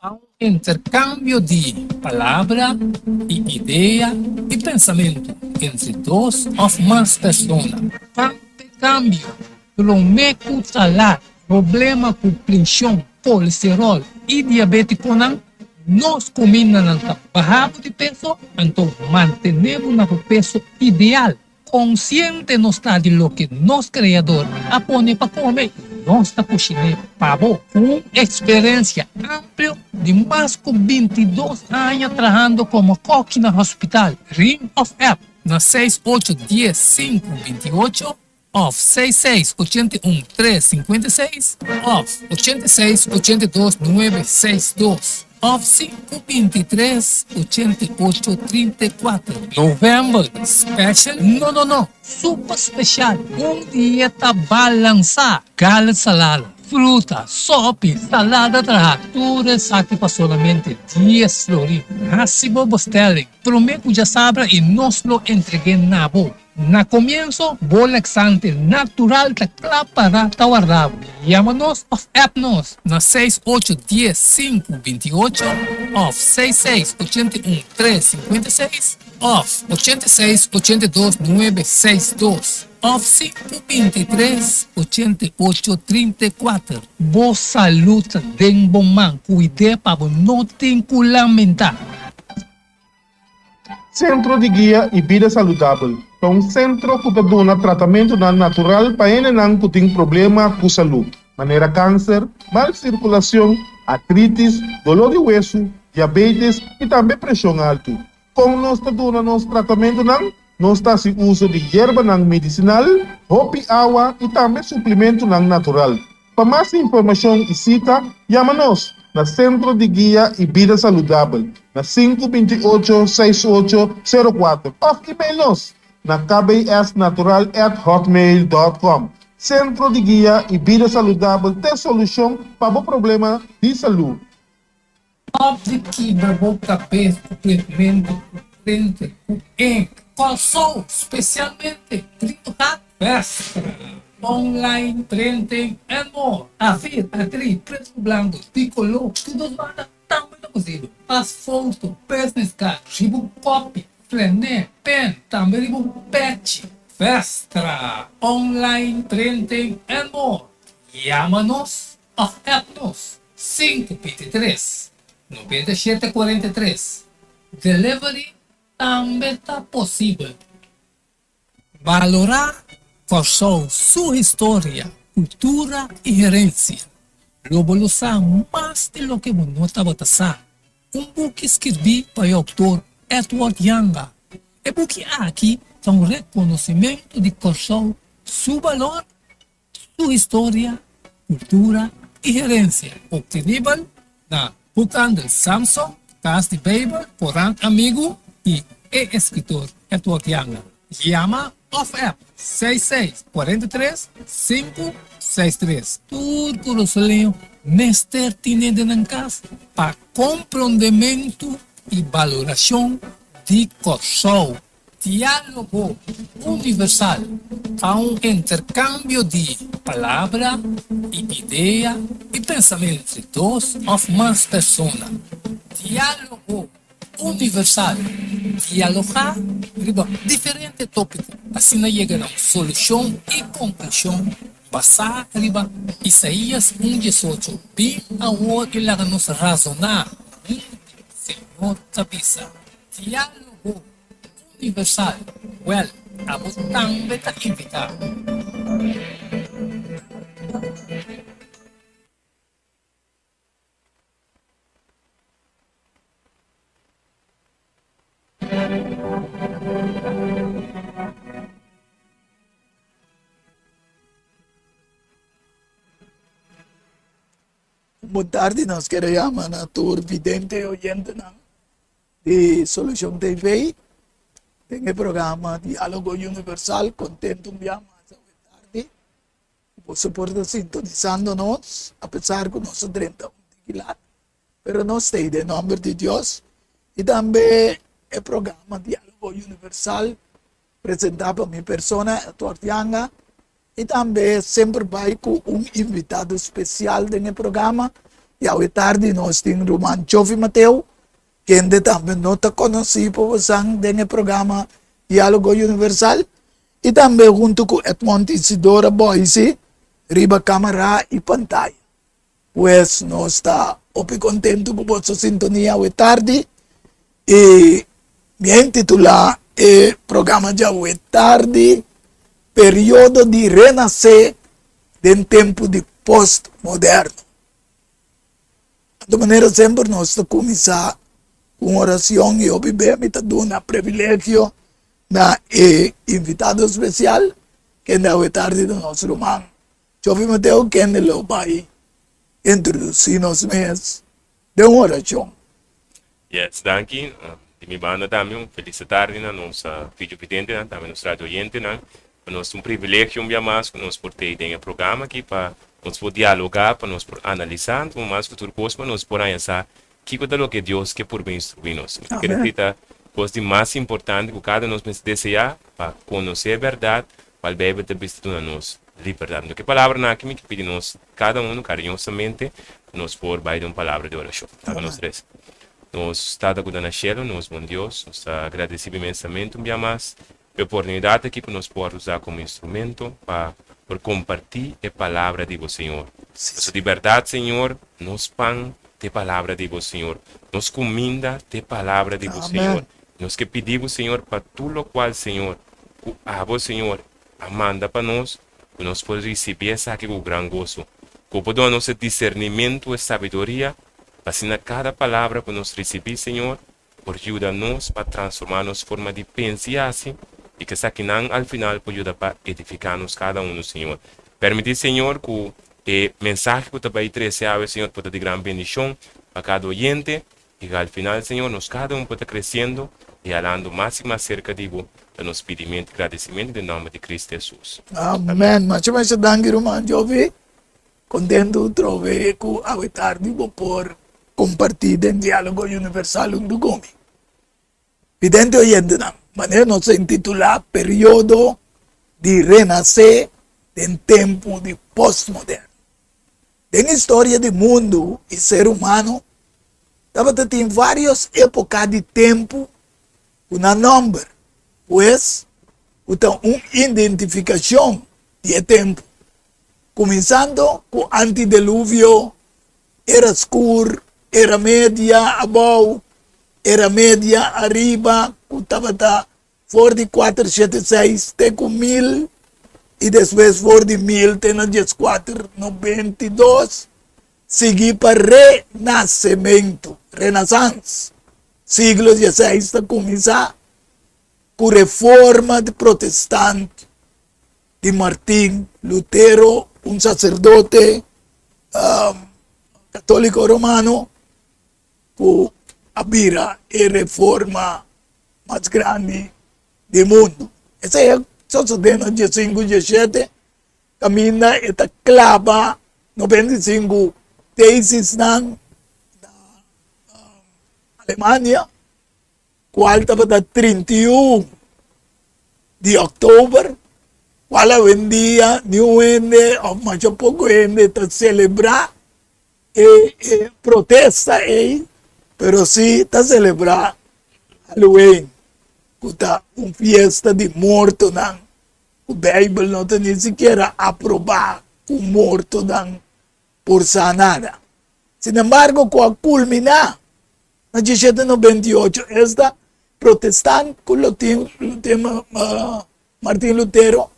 a un intercambio de palabra y idea y pensamiento entre dos o más personas. Cambio, prometo salar, problema com pressão, colesterol e diabetes nós combinamos ng bahabo de peso, então mantenemos no peso ideal. Consciente nos está de lo que nos criador apone para comer. Nossa cozinha pavo com experiência ampla de mais de 22 anos trabalhando como coque no hospital Ring of App na 6810 528 of 6681 356 of 86 82 962 of 523 88 34. November special? No. Super special. Dieta balança. Gallet salada, fruta, sopa, salada tratura, saque para solamente 10 florins. Hasibo Bostelling. Prometo já sabra e nos lo entregué na boa. Na comienzo, Bolaxante natural da para tawarrabo. Llámanos of appnos na 6810 528 of 6681 356 of 86 82 962 of 523 88 34. Boa saúde den bom man, cuide para não ter que lamentar. Centro de Guia e Vida Saudável é um centro que dá tratamento natural para quem tem problema com saúde, maneira câncer, mal circulação, artrites, dolor de hueso, diabetes e também pressão alta. Com nós dando nosso tratamento, nós estamos em uso de erva medicinal, hopi água e também suplemento natural. Para mais informação e cita, chama-nos na Centro de Guia e Vida Saudável, na 528-6804. Ou e-mail-nos na kbsnatural@hotmail.com. Centro de Guia e Vida Saudável tem solução para o problema de saúde. Óbvio que na boca peso completamente frente em qual sou especialmente Tritohat Vestra. Online, printing, and more. A vida, atriz, preto branco, tricolor, tudo vai também no cozido. As fotos, business card, ribo copy, flané, pen, também ribo patch. Vestra, online, printing, and more. Chama-nos of appnos 523 9743. Delivery também está possível. Valorar por sua história, cultura e herência. Revolução mais de lo que não estava passando. Book escrevi para o autor Edward Younger. E book aqui é um reconhecimento de Corsol, seu valor, sua história, cultura e herência. Obtenível na Bookhandel Samsung, Casa de Baber, Porão Amigo e escritor Edward Younger. Chama of App 66 43 563. Tudo sozinho, neste tinede na casa para compreendimento e valoração de Corsol. Diálogo universal a intercâmbio de palavra e ideia e pensamento entre duas ou mais pessoas. Diálogo universal. Dialogar sobre diferentes tópicos. Assim chega a uma solução e conclusão basada em Isaías 1:18. Bem ao que lá nos razonar. Senhor Tabisa. Diálogo universal. Well, a também está invitado. Boa tarde, nós queremos chamar a tour vidente e oyente de Solução TV. Tem o programa Diálogo Universal, contento de chamar boa tarde. Por suporte sintonizando-nos, apesar que nós 31 de lá, mas nós temos em nome de Deus. E também o programa Diálogo Universal, apresentado por minha pessoa, Edward Younger. E também sempre vai com invitado especial no programa, E ao tarde nós temos Roman Chofi Mateo, que ainda também não está conhecido por você no programa Diálogo Universal. E também junto com Edmond Isidora Boise, riba câmera e pantalla. Pues nós está muito contente com a sua sintonia ao tarde. E me titular o programa de ao tarde, período de renascer em tempo de pós-moderno. De maneira sempre nós começar com oração e eu me está dando o privilégio na invitado especial que é o tarde do nosso irmão. Chofi Mateo que é o pai introduzir-nos mesmos de uma oração. Yes, danke. Die mi banda também feliz tarde na nossa vídeo vidente, também nos rádio oyente, né? Nós um privilégio mais que nós por ter em programa aqui para nós por dialogar, para nós por analisar, para mais futuro coisa, para nós por pensar que coisa que Deus quer por bem instruir nós. Acredita, coisa mais importante que cada nós desejar para conhecer a verdade, para a Bíblia ter visto na nós liberdade. Então, que palavra na que me pede nós cada carinhosamente nós por vai dar uma palavra de oração. Tá nós três. Nós estamos cuidando na cielo, nós bom Deus, nós agradecemos imensamente um dia mais a oportunidade que nós podemos usar como instrumento para compartilhar a palavra de Deus, Senhor. Nossa liberdade, Senhor, nos pão de palavra de Deus, Senhor. Nos comida de palavra de Deus, Senhor. Nós que pedimos, Senhor, para tudo o qual, Senhor, a Deus, Senhor, manda para nós, que nós podemos receber essa aqui com grande gozo. Que podemos nosso discernimento e sabedoria, para ensinar cada palavra que nós recebemos, Senhor, por ajudar-nos para transformar-nos forma de pensar assim, e que essa não, al final, pode ajudar para edificar-nos cada um, Senhor. Permitir, Senhor, que o mensagem que tu vai trazer, Senhor, pode ter grande bendição para cada oyente, e que al final, Senhor, nós cada um pode crescendo e falando mais e mais cerca de Deus, para nos pedimento e agradecimento em nome de Cristo Jesus. Amém. Mas danke, irmão Chofi. Contento trover com a tarde por compartir em Diálogo Universal do Gomi. Vidente oyente, maneira nós intitular período de renascer em tempo de pós-moderno. Na história do mundo e ser humano, tem várias épocas de tempo, uma número, pois, tem uma identificação de tempo. Começando com o antediluvío, era escuro, era média abaixo, era média arriba, que estava fora de 476, tem com 1000, e depois fora de 1000, tem na 1492, seguir para renascimento, renaissance. Siglo XVI está começar com a reforma de protestante de Martim Lutero, um sacerdote católico romano, que abira a reforma mais grande do mundo. Essa é só se tem no dia 5 e 7, caminha e clava 95 teses na Alemanha, qual estava 31 de outubro, qual hoje em dia, não ende, ou mais pouco ende, está celebrar e protesta aí, pero sim está celebrar Halloween, que está uma festa de morto, não. O Bíblia não tem nem sequer aprovar o morto não por nada. Sin embargo, com culminar, na 1798, esta protestante, com o tema Martim Lutero,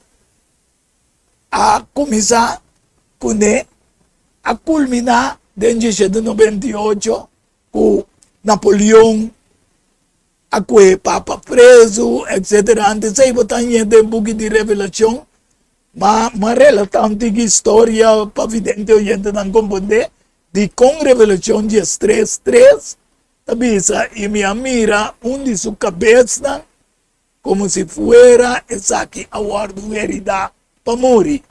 a começar com ele, a culminar em 1798 com Napoleão, a que Papa preso, etc. Antes aí botar em tempo de revelação, mas relatante de história para vidente oyente não compreender, de com revelação de 3:3, tabisa e me mira de sua cabeça como se fuera essa que aguardo herida para morrer.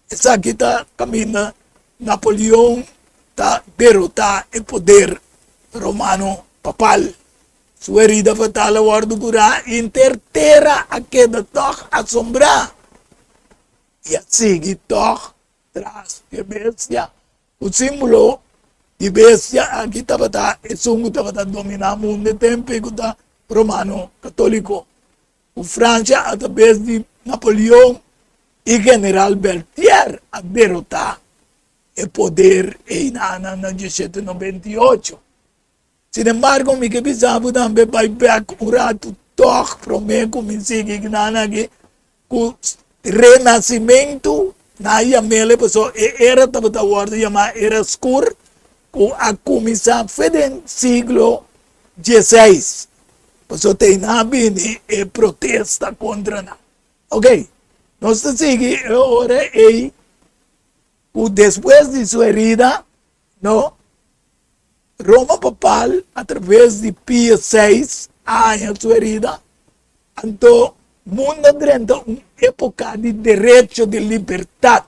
Essa que está caminhando, Napoleão está derrotar o poder romano papal. Sua herida fatal aguardo curar, interterra a queda toch assombrar. E assim que toch traz a bestia, o símbolo di bestia aqui estava e sungo estava dominar o mundo de tempo e tá romano católico. O França através de Napoleão e General Berthier a derrotar o poder em 1798. Sin embargo, me que pensava também vai back um rato toch para mim comecei que o renascimento na Yamele pessoa era estava da ordem chamada era escuro que a começar foi no século XVI. Pessoa tem na bini e protesta contra nós. Ok? Nós seguimos agora e depois de sua herida, no Roma Papal, através de Pio VI, a sua herida, então, mundo dentro uma época de direito de liberdade.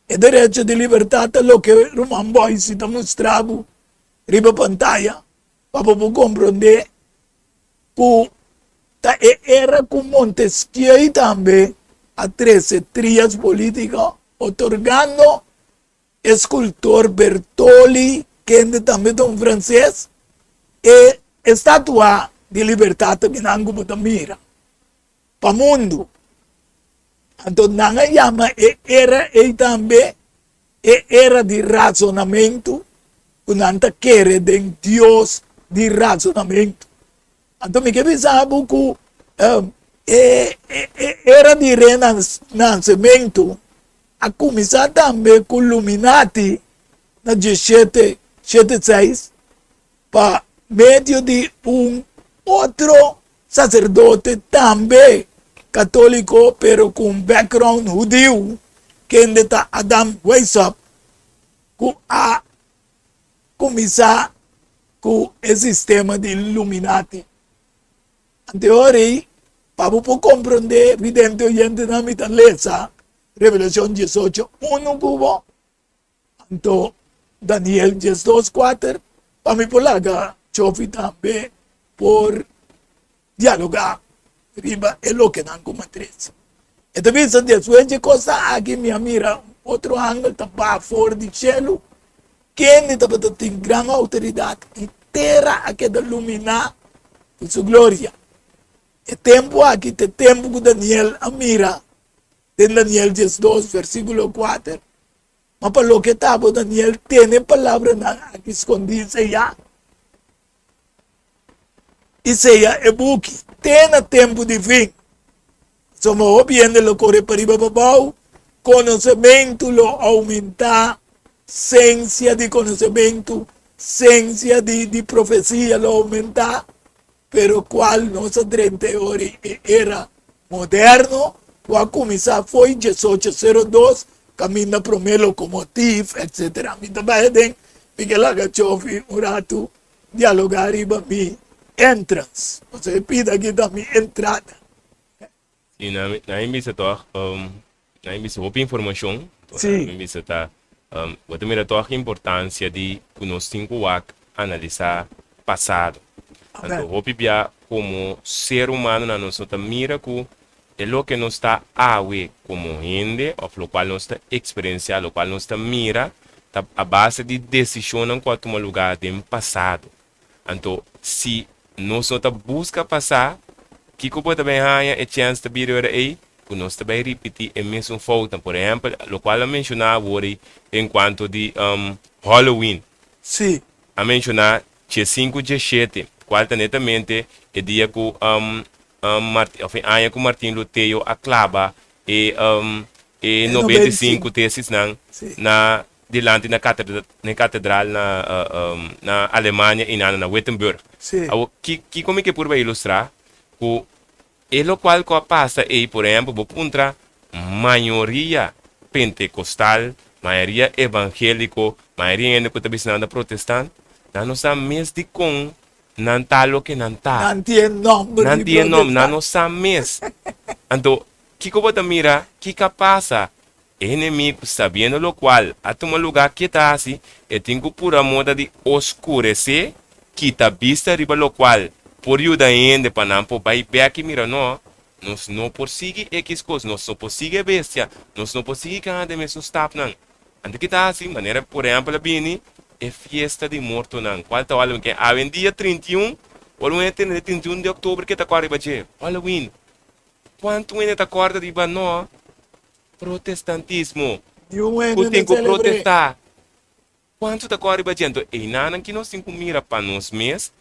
E direito de liberdade é o que Roman Boyce está mostrando na pantalla, para compreender que era com Montesquieu também a 13 trias políticas, otorgando escultor Bertoli, que também é um francês, e estátua de liberdade que não como mira para o mundo. Então, não chama era e também era de razonamento, que não quer de Deus de razonamento. Então, me que pensava que era de renascimento, a começar também com Illuminati, na 1776, para meio de outro sacerdote também católico, pero com background judeu, que está Adam Weishaupt, que a começar com o sistema de Illuminati. Anteriormente, para compreender, evidentemente, na minha lesa, Revelação 18, 1 cubo, então, Daniel 12, 4, para me polaga, chove também por dialogar, riba, é o que não como 13. E também, depois de coisa, aqui me mira, outro ângulo, está fora de cielo, quem tem grande autoridade e terra a que iluminar sua glória. E tempo aqui, tem tempo que Daniel mira, em Daniel 12, versículo 4, mas para o que estava Daniel, tem palavra aqui escondida, Isaías é book, tem tempo de fim. Somos obviamente lo corre para babau, conhecimento lo aumentar, ciência de conhecimento, ciência de profecia lo aumentar, pero qual nossa hoje era moderno, qual começar foi 1802, caminha para o meu locomotivo, etc. Me também Miguel Agachov, um rato, dialogar e me entrance. Você pede aqui também entrada. E na imbisa toch, na imbisa houve informação, Sim. na imbisa tá, outra mira toch importância de nós temos que analisar passado. Então, houve bia como ser humano na nossa mira que é o que nós está a ver como gente, ou o qual nós está experienciando, o qual nós está mira, tá a base de decisão em qual toma lugar do passado. Então, se nós não busca passar, que pode também ganhar a chance de vir aí, que nós também repetir a mesma falta. Por exemplo, o qual eu mencionava hoje enquanto de Halloween. Sim. A mencionar dia 5 de 7, qual netamente é dia que com Martin Lutero aclava e 95 teses na delante na catedral na Alemanha e na Wittenberg. Que como que por ilustrar que é o qual passa aí, por exemplo, contra maioria pentecostal, maioria evangélico, maioria que está visitando protestante, não sabe mesmo de com não tá lo que não tá. Não tem nome. Não tem nome, não sabe mesmo. Então, que você mira, que passa? Inimigo, sabendo o qual, a tomar lugar que está assim, e tem que por a moda de oscurecer, que está vista riba lo qual, por ajuda ainda para não poder ver que mira, nós não conseguimos X coisas, nós não conseguimos bestia, nós não conseguimos ganhar de mesmo stop, não. Ante que está assim, maneira, por exemplo, bini, é festa de morto não. Qual tá olha que a dia 31, olha tem 31 de outubro que tá quase bater. Olha win. Quanto ainda tá quarta de bano? Protestantismo. E um ano O não tem que celebrei. protestar. Quanto tá quase batendo? E nada que nós temos que mirar para nós mesmos.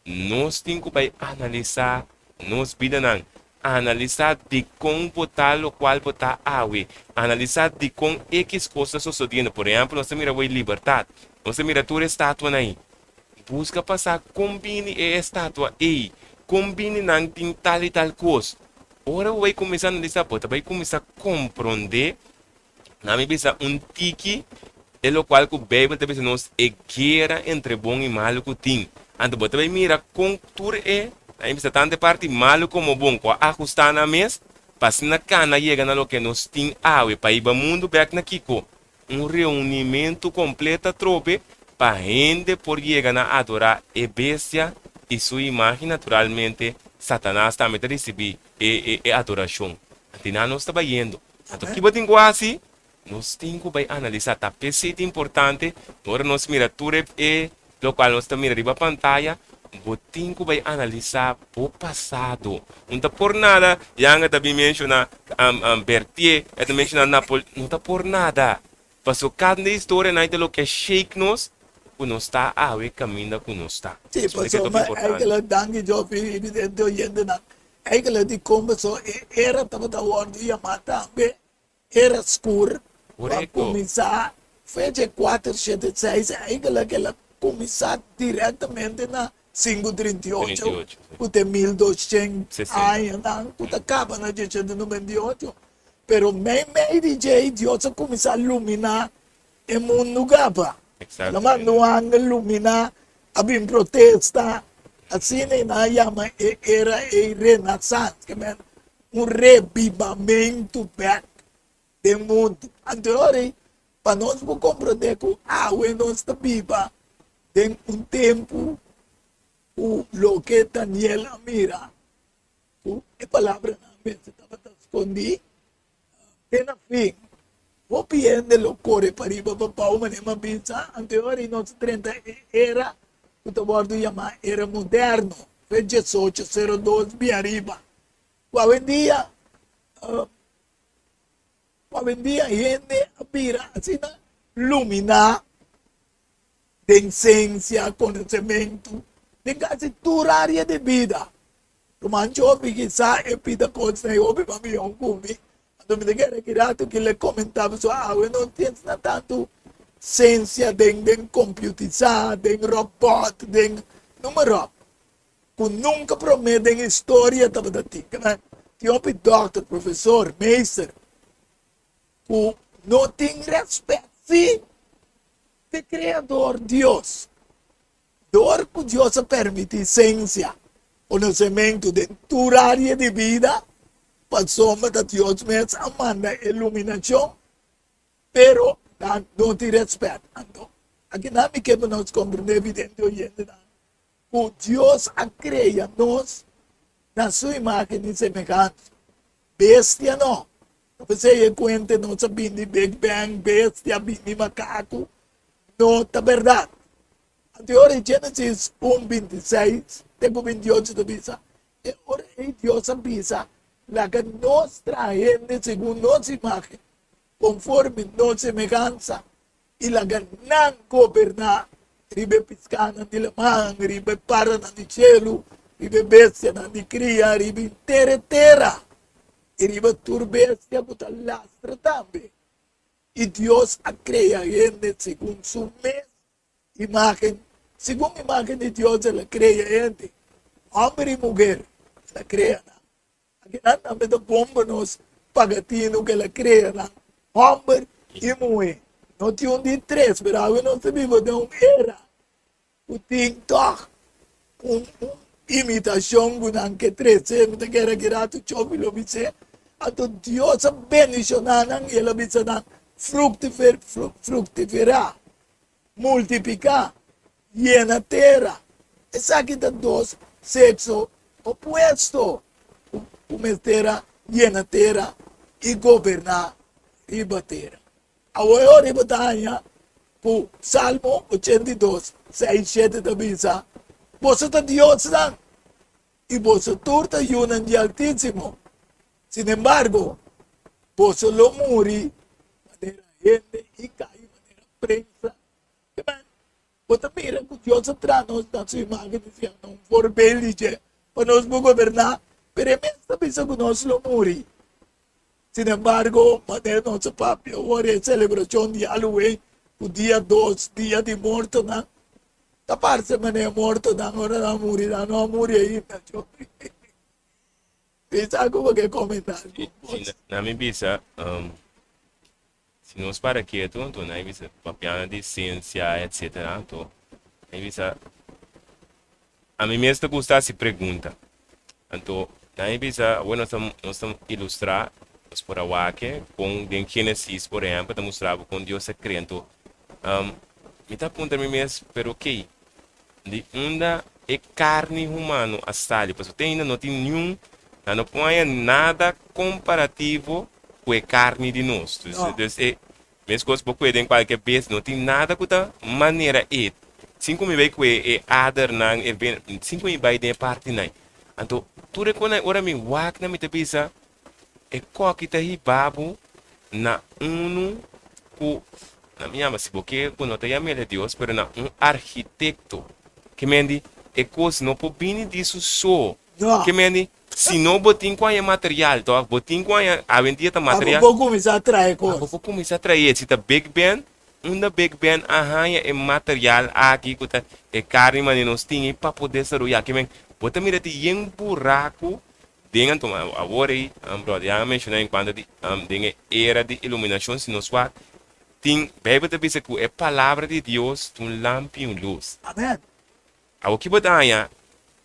Nós temos que analisar nos vida não. Analisar de como botar o qual botar água. Analisar de como X coisas sucedendo. Por exemplo, nós mira a liberdade. Nós mira toda estátua aí. Busca passar, combine a estátua aí. Combine não tem tal e tal coisa. Ora vai começar a analisar, vai começar a compreender. Na minha visão, tiki. É o qual que o Bíblia também nos é guerra entre bom e mal que tem. Então, você vai mirar com tudo é, aí você tanto parte mal como bom, com ajustar na mesa, para se na cana chega na lo que nos tem água, para ir para o mundo back na Kiko. Reunimento completo trope, para gente por chegar a adorar a bestia e sua imagem naturalmente, Satanás também receber a adoração. Então, nós estamos indo. Então, que você tem assim? Nós temos que analisar, tá? É importante, agora nós mira tudo é, lo qual nós estamos mirando a pantalla, nós temos que analisar o passado. Não está por nada, já também menciona Berthier, também menciona Napoli, não está por nada. Porque cada história não é lo que shake nós, que nós está a ver caminho que nós está. Sì, insomma, è che la dangi giochi evidente oyente na. È che la di come so era tava da word chiamata anche era scur. Corretto. Cominciare fece 4 7 6 è che la cominciare direttamente na 538. 38, sì. Pute 1200 60. anni, pute acaba na 198. Però me DJ Dios comincia a illuminare il mondo capa. Exactamente. Naman nuang illumina, abing protesta, at sino na yama era a renaissance, kaya un revivamento back del mundo. Anteriori, para nós po compreender que a nós está viva, tem um tempo, o lo que Daniel mira, a palavra na mesa estava escondida, tem na fim. O piende lo corre para ir para pau manema pizza anterior in 30 era tutto bordo chiama era moderno per 1802 via arriba qua vendia gente a pira asina lumina de esencia conocimiento de casi toda área de vida romancio quizá e pida cose obi pa mi on cumi me dijeron que rato que le comentaba eso, no tienes tanto ciencia de computizar, de robot, de número. Que nunca prometen historia de ti. Tío, doctor, profesor, meester, que no tiene respeto, sí, de creador Dios. Dor que Dios permite ciencia, conocimiento de tu área de vida, passoma da Deus mesmo manda iluminação, pero não te respeita. Então, aqui não me quebra nós compreender evidente hoje, que Deus a cria nós na sua imagem e semelhança. Bestia não. Você é conta não sabendo de Big Bang, bestia, bini macaco, não é verdade. Anterior Gênesis 1:26, tenho 28 de visa, e ora Deus avisa la que nos trae según nuestra imagen, conforme nuestra semejanza, y la que no goberna, ribe piscana di la man, ribe parana di cielo, ribe bestia di cria, ribe intera terra, y ribe turbestia puta lastra también. Y Dios ha creado gente según su imagen, según imagen de Dios se la crea gente, hombre y mujer, la crean. Também da bomba nos pagatino que ela cria lá, homem e mulher. Não tinha de três, mas eu não sabia de era. O TikTok, imitação que três, mas que era grato chove lo vice. Então Deus bendicionar e ela vice na fructificar, multiplicar, llena a terra. Essa aqui da dois sexo opuesto. Comer terra, llena terra e governar riba terra. Agora eu batalha por Salmo 82, 6, 7 da Bisa. Você está Deus não. E você torta yunan de Altíssimo. Sin embargo, você lo muri maneira gente e cai maneira prensa. Você mira que Deus atrás nós na sua imagem dizendo não for belge para nós governar, pero esta pensa que nós lo muri. Sin embargo, maneira nosso papi agora é celebração de Halloween, o dia 2, dia de morto, não? Taparse maneira morto, não, agora não muri ainda. Pensa como que comentário. Na minha vista, se nós para quieto, então na minha vista, papiana de ciência, etc. Então, na minha vista, a mim mesmo gosta se pergunta. Então, na minha vista, agora nós estamos ilustrar os por awake com den Gênesis, por exemplo, para mostrar com Deus é crente. Me está apontando a mim mesmo, pero ok, de onda é carne humana hasta ali, porque ainda não tem nenhum, não põe nada comparativo com a carne de nós. Então, mesmo coisa por em qualquer vez, não tem nada com a maneira é. Cinco me vai com é adar não é bem, cinco me vai de parte não. Então, tudo quando ora me wak na me te bisa, é qual que tá aí babu na ku na minha mas porque quando tá aí de Deus, pero na arquiteto que mendi é coisa não pode vir disso só. Que mendi se não botin com a material, então botin com a vendida material. Vou começar a trazer coisa. Vou começar a trazer se tá Big Ben, Big Ben arranha é material aqui que tá é carne mas nós tem para poder desarrollar. Que mendi bota mira te um buraco dentro agora aí, brother, já mencionei enquanto de era de iluminação se nós vai tem bebe de bisa que é palavra de Deus, um lampe e luz. Amém. O que botanha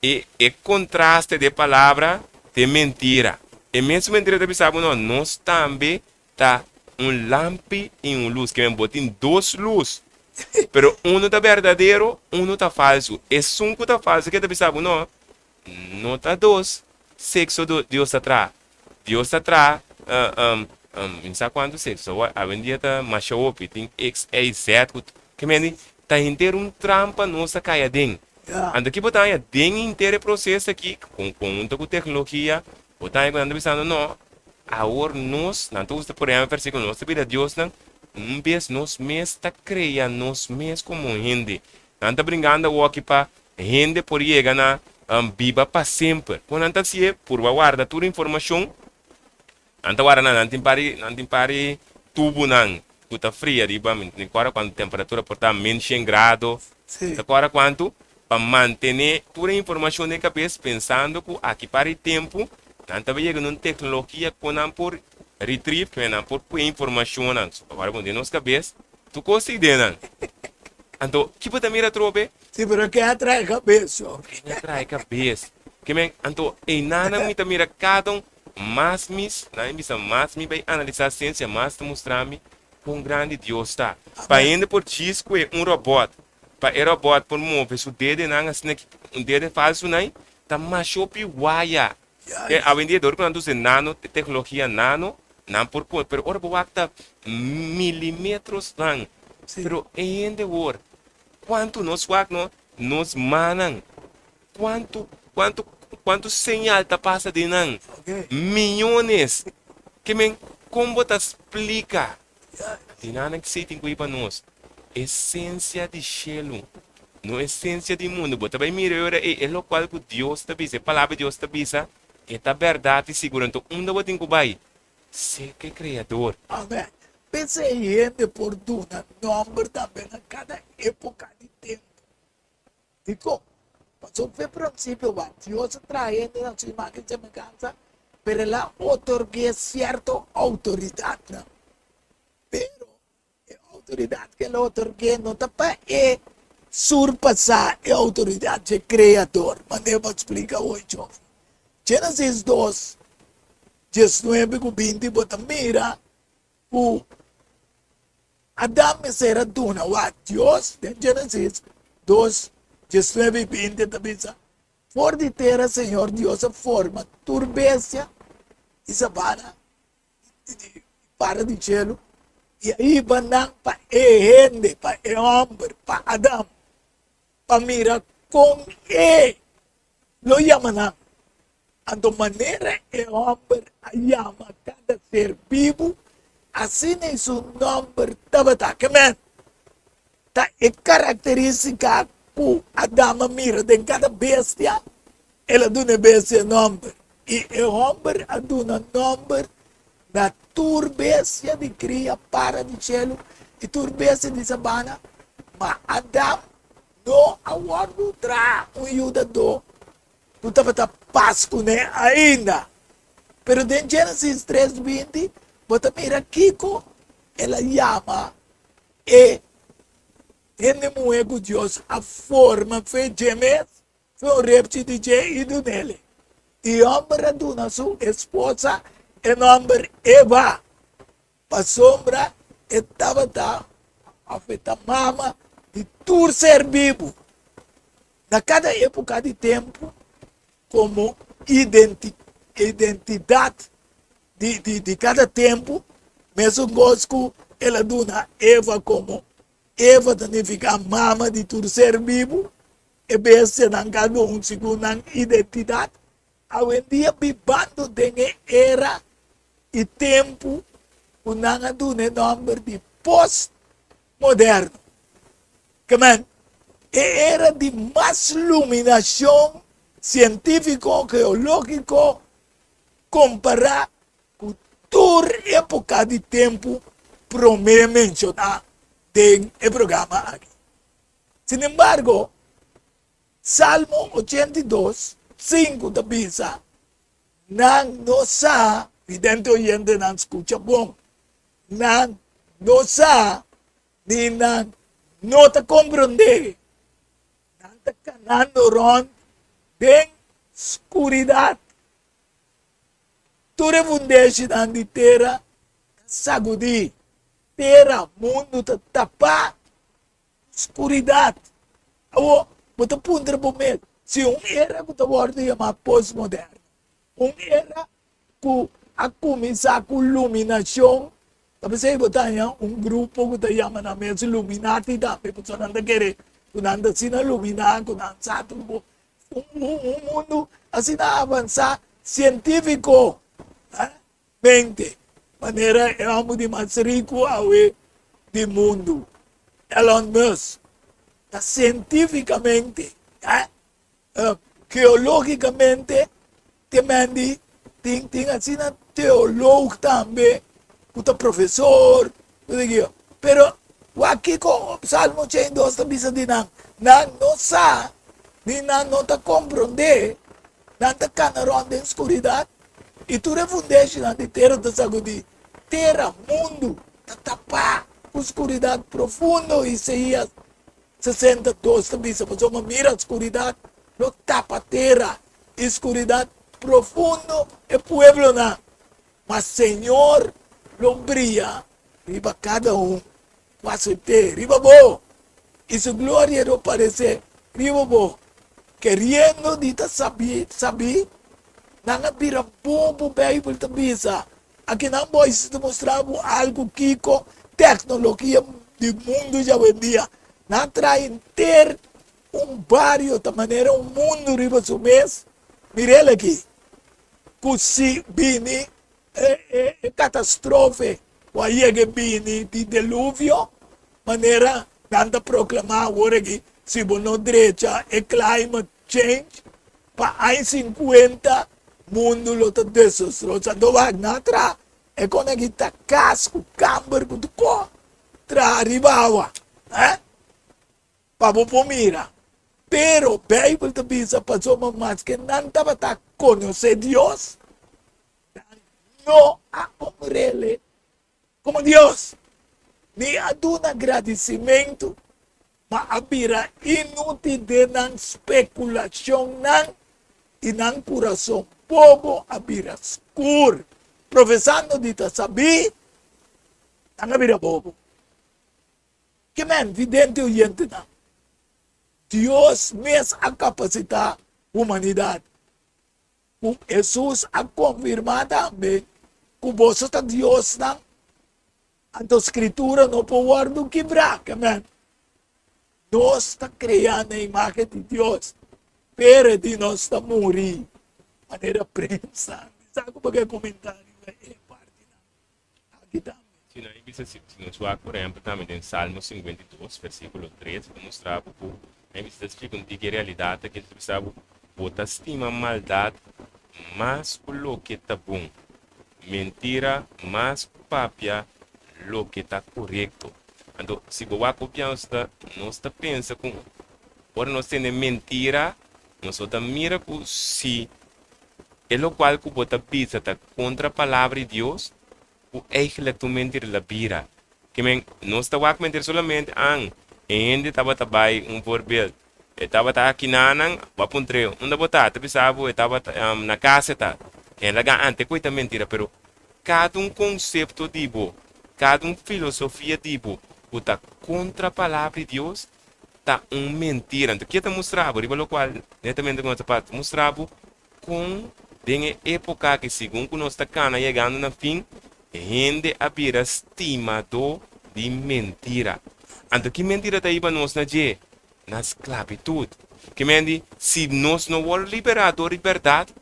é contraste de palavra de mentira. E mesmo mentira de bisa não, nós também tá lampe e luz que vem botar duas luzes. Pero um tá verdadeiro, um tá falso. E cinco tá falso que de bisa não tá dois. Sexo Deus atrás. Deus atrás, não sabe quanto sexo. A vendia tá macho up, tem X, A, Z, que meni tá inteiro trampa nossa caia dentro. Anda aqui botar dentro inteiro processo aqui com tecnologia, botar quando anda pensando não, agora nós, não tô por exemplo versículo nós vida Deus não, vez nós mesmos tá criando nós mesmos como gente. Anda brincando o aqui para gente por chegar na viva para sempre. Quando anda se por guardar toda informação, anda guarda não pare tubo não, puta fria riba, agora quando a temperatura porta menos 100 graus, agora quanto para manter toda a informação na cabeça pensando que aqui para o tempo, não está chegando uma tecnologia que não por retrieve, que não por informação não, agora quando nós cabeça, tu considera não. Então, que pode mirar trobe? Sim, pero que atrai cabeça. Que atrai cabeça. Que men, então, e nada me mira cada mais vai analisar a ciência, mais mostrar-me com grande Deus está. Para ainda por disco é robot. Para o robot por mover o dedo não assim um dedo falso não, tá macho pi wire. A vendedor quando usa nano tecnologia nano, não por pero ora bota milímetros não. Pero ainda agora quanto nós nos manam, quanto señal tá passa de não, milhões, que men como tá explica, de nada que se tem que ir para nós, essência de chelo, não essência de mundo, bota bem melhor é o qual que Deus tá bisa, a palavra de Deus tá bisa, é a verdade segura, então onde eu tenho que vai, ser que criador. Amém. Pensa em gente por duna, número também a cada época de tempo. Digo, passou pelo princípio, Deus traz na sua imagem de semelhança, para ela otorgar certa autoridade. Pero, a autoridade que ela otorga não está para surpassar a autoridade do Criador. Mas eu vou explicar hoje. Gênesis 2, 19 e 20, bota mira, o Adão era duna, Deus, em Gênesis 2, 19 e 20, também diz, por de terra, Senhor Deus, a forma turbência e sabana, para de gelo, iba nang pa-ehende, pa-ehamber, pa-adam, pamira kung lo yaman ando manera ehamber ayama cada ser vivo, assim é seu nome tabata, kemen, ta é característica ku adama mira de cada bestia, ela duna bestia nome, e ehamber aduna nome da turbestia de cria para de cielo e turbestia de sabana, ma Adam no awardo tra um ajudador, tu estava Páscoa, né, ainda. Pero em Gênesis 3:20, bota mira Kiko, ela chama e renemuego Deus a forma foi gemes, foi reptil de ido nele. E homem aduna sua esposa, e nome Eva, para sombra, estava afeta mama de tur ser vivo. Na cada época de tempo, como identidade de cada tempo, mesmo gosto ela dona Eva como Eva significa mama de tudo ser vivo, e bem na cada segundo a identidade. Hoje em dia, vivendo tem era e tempo, o nanga dona nome de pós-moderno. Que era de mais iluminação científico, geológico, comparar com toda época de tempo, promete mencionar em programa aqui. Sin embargo, Salmo 82, 5 da Bisa, não sa, evidente oyente não escuta bom, não sa, ni não te compreende, não te canando ron, tem escuridade. Tu refundeste de terra, sagudi, terra, mundo, te tapa, escuridade. Você pode pôr se era que você pode chamar pós-moderno, era que a começar com iluminação, você tem grupo que você chama na mesa Illuminati, você não quer, você não se iluminar, você não sabe, mundo assim avançar científico, mente, maneira é o de mais rico do mundo. Elon Musk, cientificamente, geologicamente, também tem assim teólogo também, que professor, pero aqui com Salmo 82 também se diz não sabe, não te compreende, não te canaron de escuridade, e tu refundeste na terra de sagudi, terra, mundo, te tapa, escuridade profunda, Isaías 62 também, se você mira a escuridade, não tapa terra, escuridade profunda, e pueblo não, mas Senhor, lo brilha, riba cada quase te, riba bo, e sua glória não parece, riba bo, querendo dita saber, não vira bobo Bible também, aqui não pode se mostrar algo que com tecnologia do mundo já hoje em dia, não traz ter barrio de maneira mundo riba su mês, mire aqui, que se vini catástrofe, o aí que vini de dilúvio, maneira não proclamar agora que se não direita é climate change, para 50 mundo lo te desastroso, sa doag na tra, e quando que tá casco, camber, com tudo, tra ribawa, para pomira. Pero Bible te bisa passou mais que não estava a conhecer Deus, não a homem como Deus, nem a do agradecimento, mas a vira inútil de não especulação não e não coração povo a vira escuro, professando de te saber, não a vira bobo. Que men vidente o gente não. Deus mesmo a capacitar humanidade. Com Jesus a confirmar também que você está Deus não. A escritura não pode quebrar, amém? Nós está criando a imagem de Deus, pero de nós está morrer. Maneira prensa. Sabe como é comentário? É parte aqui também. Se nós bisa se nós vamos, por exemplo, também em Salmo 52, versículo 3, que mostrava que a bisa explica que a realidade é que ele precisava botar estima maldade, mas o que está bom. Mentira, mas papia, lo que está correto. Então, se você copiar, nós pensa com, por nós temos mentira, nós mira que se é o qual que você pensa contra a palavra de Deus, o eigenlijk tu mentir la bira. Que não está a mentir solamente ainda estava trabalhando voorbeeld. Estava aqui na papuntreo. Onde botar, tu pensava, estava na casa tá. Ela ante coisa mentira, pero cada conceito tipo, cada filosofia tipo, o tá contra a palavra de Deus, tá mentira. Então, que te mostrava, riba lo qual, netamente com essa parte, mostrava com em época que segundo nós está chegando no fim, gente abrir estima de mentira. Então, que mentira está aí para nós na esclavitud? Que mendi, se nós não formos liberados da liberdade,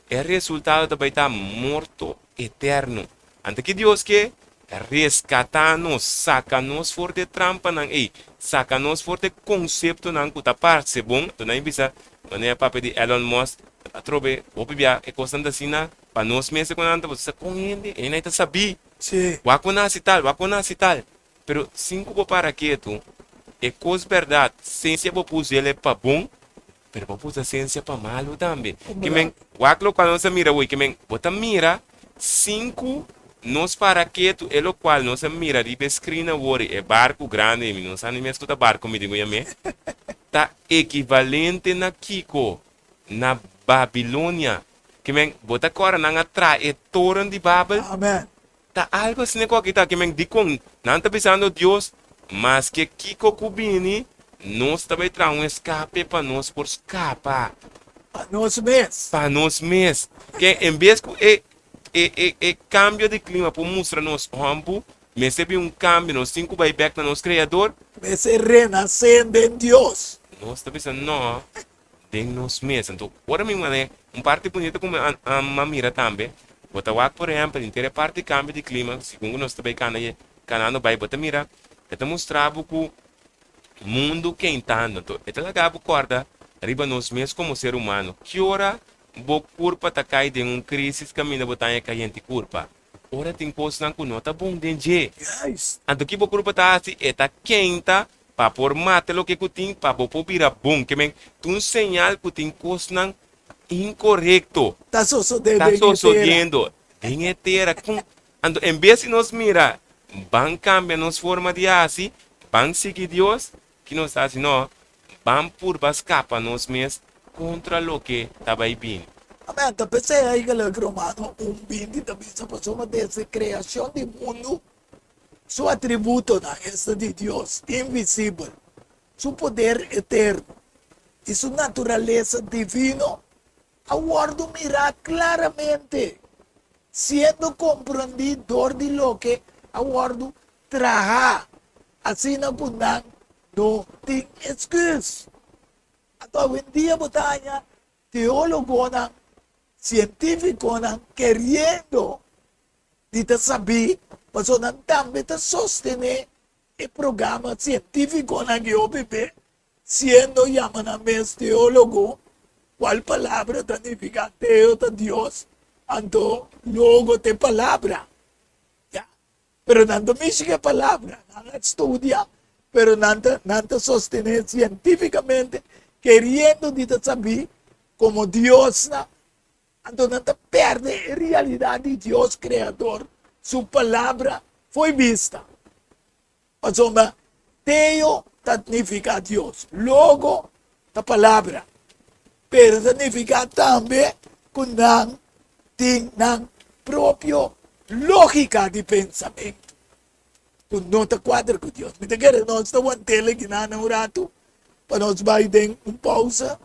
é resultado também estar morto eterno. Então, que Deus quer resgatar-nos, saca-nos fora de trampa, saca-nos fora de conceito, que está parte bom. Então, não bisa, quando é papo de Elon Musk, trobe, o bibia é coisa assim, para nós mesmos, quando você com ele ainda sabia. Sim. Wako na si tal. Pero cinco para quieto, é coisa verdade. Ciência vou pus ele para bom, pero vou pus a ciência para malo também. Que men, wako quando nós mira, que men, bota mira, cinco nos para quieto, é o qual nós mira, de pescrina, é barco grande, não sabe nem escuta barco, me digo eu tá equivalente na Kiko, na Babilônia. Que men, bota agora na trajetória de Babel. Amém. Tá algo assim que tá que men di com não tá pensando Deus, mas que Kiko Kubini nós também traz escape para nós por escapar Para nós mesmos. para nós mesmos. Que em vez que cambio de clima para mostrar nos rampo, recebe cambio nos cinco vai back no nosso criador. Esse renascendo em Deus. Nós tá pensando não, de nós mesmos. Então, agora mesmo né, parte bonita como a mira também. Bota por exemplo, inteira parte de cambio de clima, segundo nós também canando vai bota mira, está mostrando que o mundo quentando, então está legal corda, arriba nós mesmos como ser humano, que hora bo curva tá cai de crise caminho botar a gente curva, ora tem coisa não que não tá bom dentro, Yes. então que bo curva tá assim, está quenta, para por mate lo que tem, para bo vira bom, que men, tu señal que tem coisa não incorreto. Está Está sucediendo en etera. En vez de nos mira, van cambiar nos forma de así, van seguir Dios, que nos hace no, van por escapar nos mes contra lo que estaba ahí bien. Amém. Então, pensei aí que o Romano 1:20 também se passou desde criação do mundo, seu atributo na esta de Deus, invisível, seu poder eterno e sua natureza divina. Aguardo mirar claramente, sendo compreendedor de lo que aguardo trabalhar, assim não tem excuse. Então, hoje em dia, botanha, teólogo, científico, querendo de saber, mas não também sostener o programa científico que eu vive, sendo chamado mesmo teólogo. ¿Cuál palabra significa Teo de Dios? Ando logo de palabra. ¿Ya? Pero nada me palabra, nada estudia, pero nada sostener científicamente, queriendo saber como Dios, ando nada perde la realidad de Dios creador. Su palabra fue vista. O sea, Teo significa Dios, logo da palabra. Pero significa também que não tem própria lógica de pensamento. Que não está quadra com Deus. Me quer nós estamos tele que não um rato, para nós vai ter pausa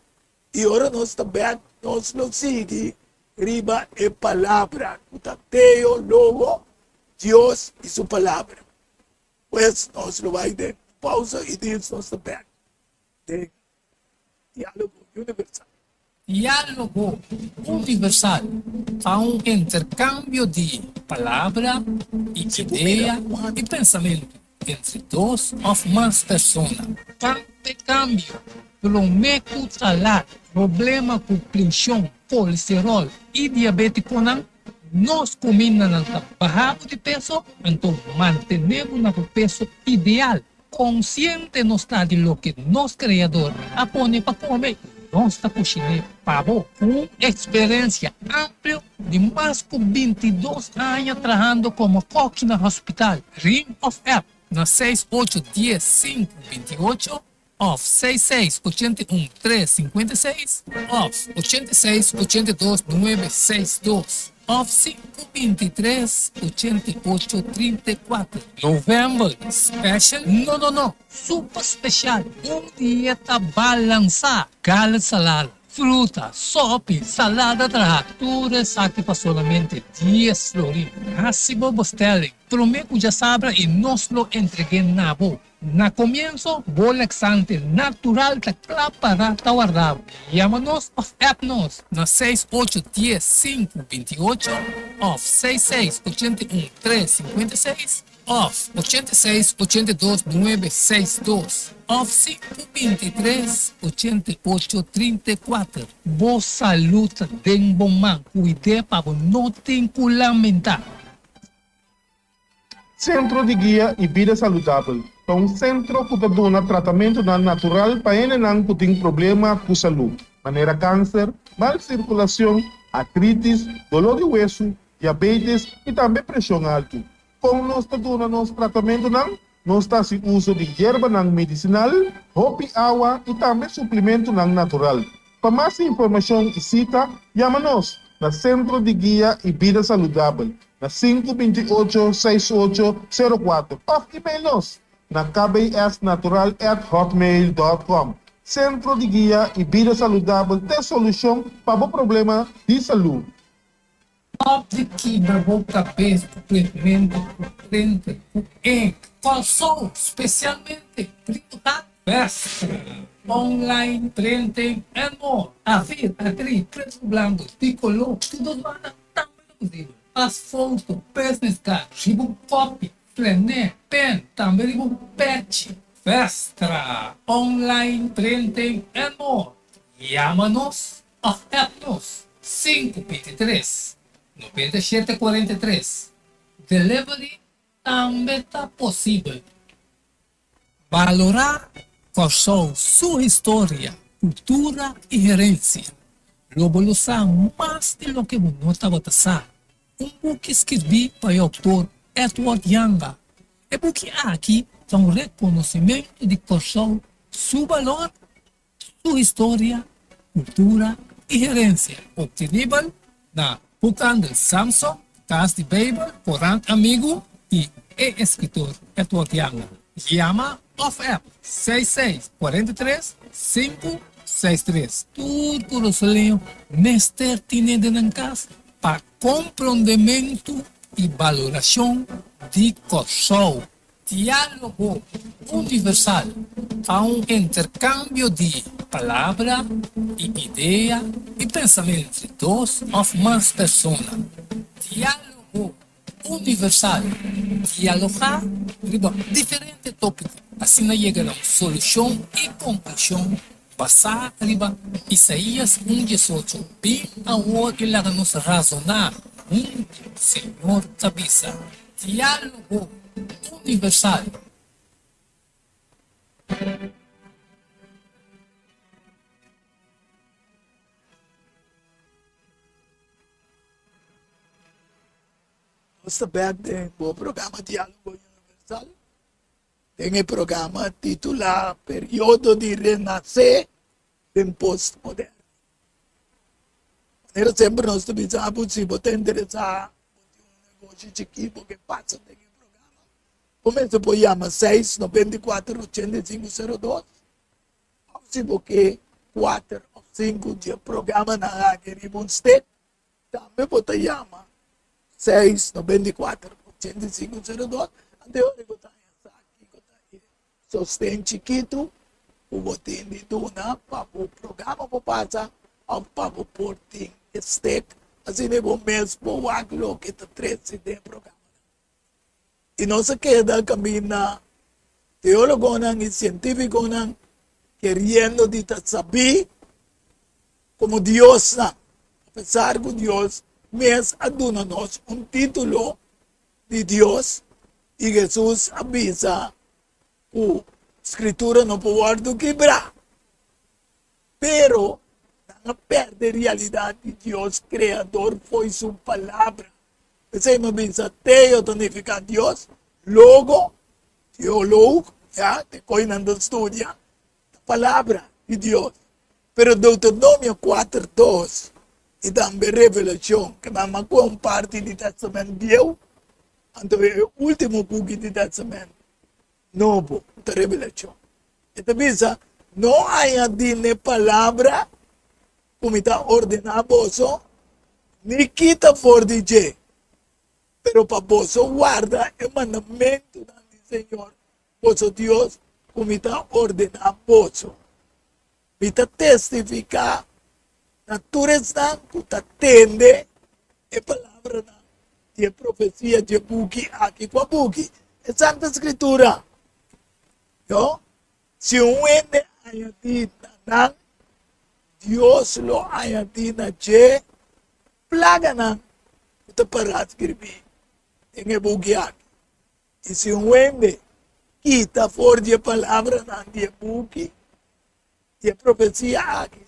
e agora nós também nós lo sigue riba e palavra. Que teo logo Deus e sua palavra. Pues nós vai de pausa e diz nós back de diálogo universal. Diálogo universal há um intercâmbio de palavra e ideia e pensamento entre duas ou mais pessoas. Intercâmbio pelo meio salário, problema com pressão, colesterol e diabetes conan, nós combinamos bajamos de peso, então mantenemos o peso ideal. Consciente não está de lo que nosso criador apone para comer. Nossa cozinha pavo com experiência ampla de mais de 22 anos trabalhando como coque no hospital. Ring of App na 6810-528 of 6681-356 of 8682-962 of 523-8834. Novembro Special? Não. Super especial. Dieta balançada. Gala salada. Fruta, sopa, salada tudo aqui para somente 10 florins. Recibo Bostelli. Prometo já sabe e nós lo entreguei na boa. Na comienzo, laxante natural da para guardado. Llámanos of Appnos na 6810-528 of 6681-356 of 8682-962 of 523-8834. Boa saúde, den bom man, cuide para não ter que lamentar. Centro de Guia e Vida Saudável é um centro que dá tratamento natural para quem tem problema com saúde, maneira câncer, mal circulação, artrites, dolor de hueso, diabetes e também pressão alta. Com nós dando nosso tratamento, nós está se uso de erva medicinal, roupa e água e também suplemento natural. Para mais informação e cita, chama-nos na Centro de Guia e Vida Saudável, na 528-6804. Ou e-mail-nos na kbsnatural@hotmail.com. Centro de Guia e Vida Saudável tem solução para o problema de saúde. Óbvio que babou cabeça, completamente, frente, calçou, especialmente, printado, festa, online, printing, and more. A vir, atriz, preto, branco, tricolor, tudo nada, também possível. As fotos, business card, ribo copy, flané, pen, também ribo patch, festa, online, printing, and more. Chama-nos ou app-nos 523-9743. Delivery também está possível. Valorar qual são sua história, cultura e herência. Evolução mais de lo que você estava pensando. Book escrevi para o autor Edward Young. E book aqui é um reconhecimento de qual são seu valor, sua história, cultura e herência. Obtenível na Buchandel Samsung, Casa de Bible, Corão Amigo e escritor Edward Young. Chama of App 6643-563. Tudo por o solinho, Mester Tinende na casa para compreendimento e valoração de coração. Diálogo universal há um intercâmbio de palavra e ideia e pensamento entre duas ou mais pessoas. Diálogo universal. Dialogar sobre diferentes tópicos. Assim chega a uma solução e conclusão. Passar riba Isaías 1:18. Bem ao que lá nos razonar. Senhor Tabisa. Diálogo universal. Nós tem o programa Diálogo Universal. Tem o programa titular Período de Renascer em Postmoderno. Sempre nós pensamos se você interessar um negócio chiquito que passa tem o programa. Começa por chamar 694-8502. Se você 4 ou 5 de programa na Queribun State, também você chama 694-8502. Até hoje você está sostén chiquito, o botín de duna, para o programa para passar, ou para o portim steak, assim é bom mesmo, o aglo que está três de programa. E não se queda caminhando, teólogo e científico querendo de saber como Deus não. Apesar que Deus mesmo aduna-nos título de Deus e Jesus avisa que a escritura não pode quebrar. Pero não perde a realidade de Deus Criador foi sua palavra. Você me avisa, Teo significa Deus, logo, teólogo, já, te coinando estudia, a palavra de Deus. Pero Deuteronômio 4:2 e também Revelação, que não é parte do Testamento Deus, então é o último book do Testamento Novo, da Revelação. Então, bisa, não há de palavra como está ordenado, nem quita for de je. Pero para vos guarda o mandamento do Senhor, vosso Deus, como está ordenado vos. Está testificar natureza que está tende a palavra de profecia de buki aqui com a buki. É Santa Escritura. Yo? Se um ende haya dito na Deus lo haya dito na je, plaga na ito para escrever. Tem buki aqui. E se um ende quita for de palavra na de buki, de profecia aqui,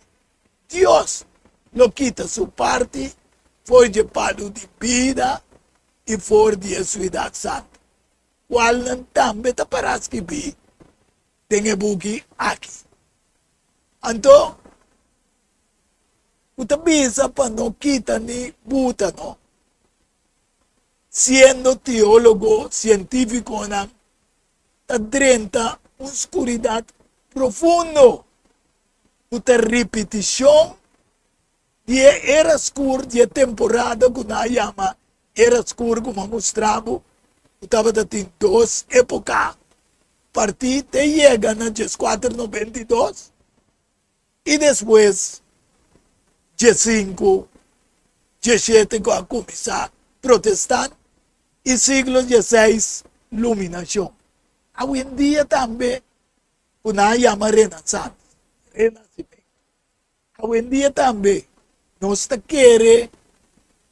Deus lo quita sua parte, foi de pado de vida e for de Espírito Santo. Qual não também está para escrever, tem buki aqui. Então, o tabisa para não quita nem buta, não. Sendo teólogo, científico, não, está drenta uma escuridade profunda. Uma repetição de era escuro, de temporada que nós chamamos era escuro, como mostramos, estava em duas épocas. Partir te chega na 492 e depois G5, G7 com a começar protestante e século XVI, iluminação. Hoje em dia também, o nós chamamos renascença. Renascimento. Hoje em dia também, nós queremos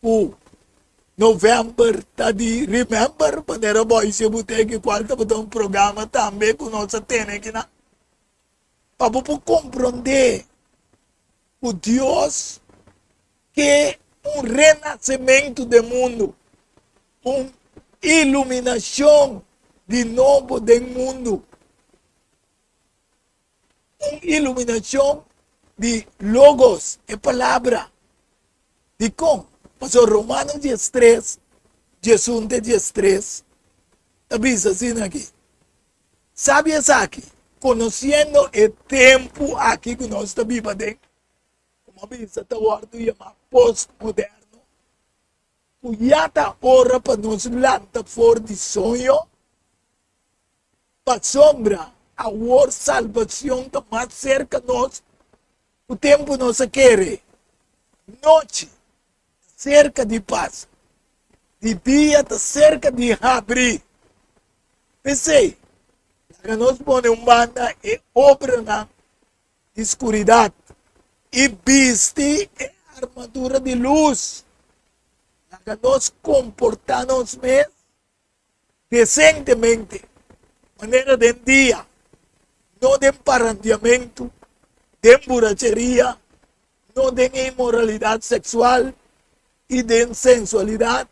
o novembro, tá de remember, quando era bom, se eu tenho que quarta para um programa também que nós temos aqui, para compreender o Deus que é um renascimento do mundo, uma iluminação de novo do mundo. Uma iluminação de logos, é palavra, de como. Pastor Romanos 13, Jesus 13, avisa assim aqui. Sabe isso aqui? Conhecendo o tempo aqui que nós estamos vivendo, como avisa, está o ordo chamado pós-moderno, já está hora para nos lançar fora de sonho, para sombra, a hora salvação está mais cerca de nós, o tempo não se quer, noite, cerca de paz, de dia, está cerca de abrir. Pensei, que nós podemos banda e obra na escuridade e viste a armadura de luz. Que nós comportamos mesmo decentemente, maneira de dia, não de emparrandeamento, de emborracheria, não de imoralidade sexual e de sensualidade,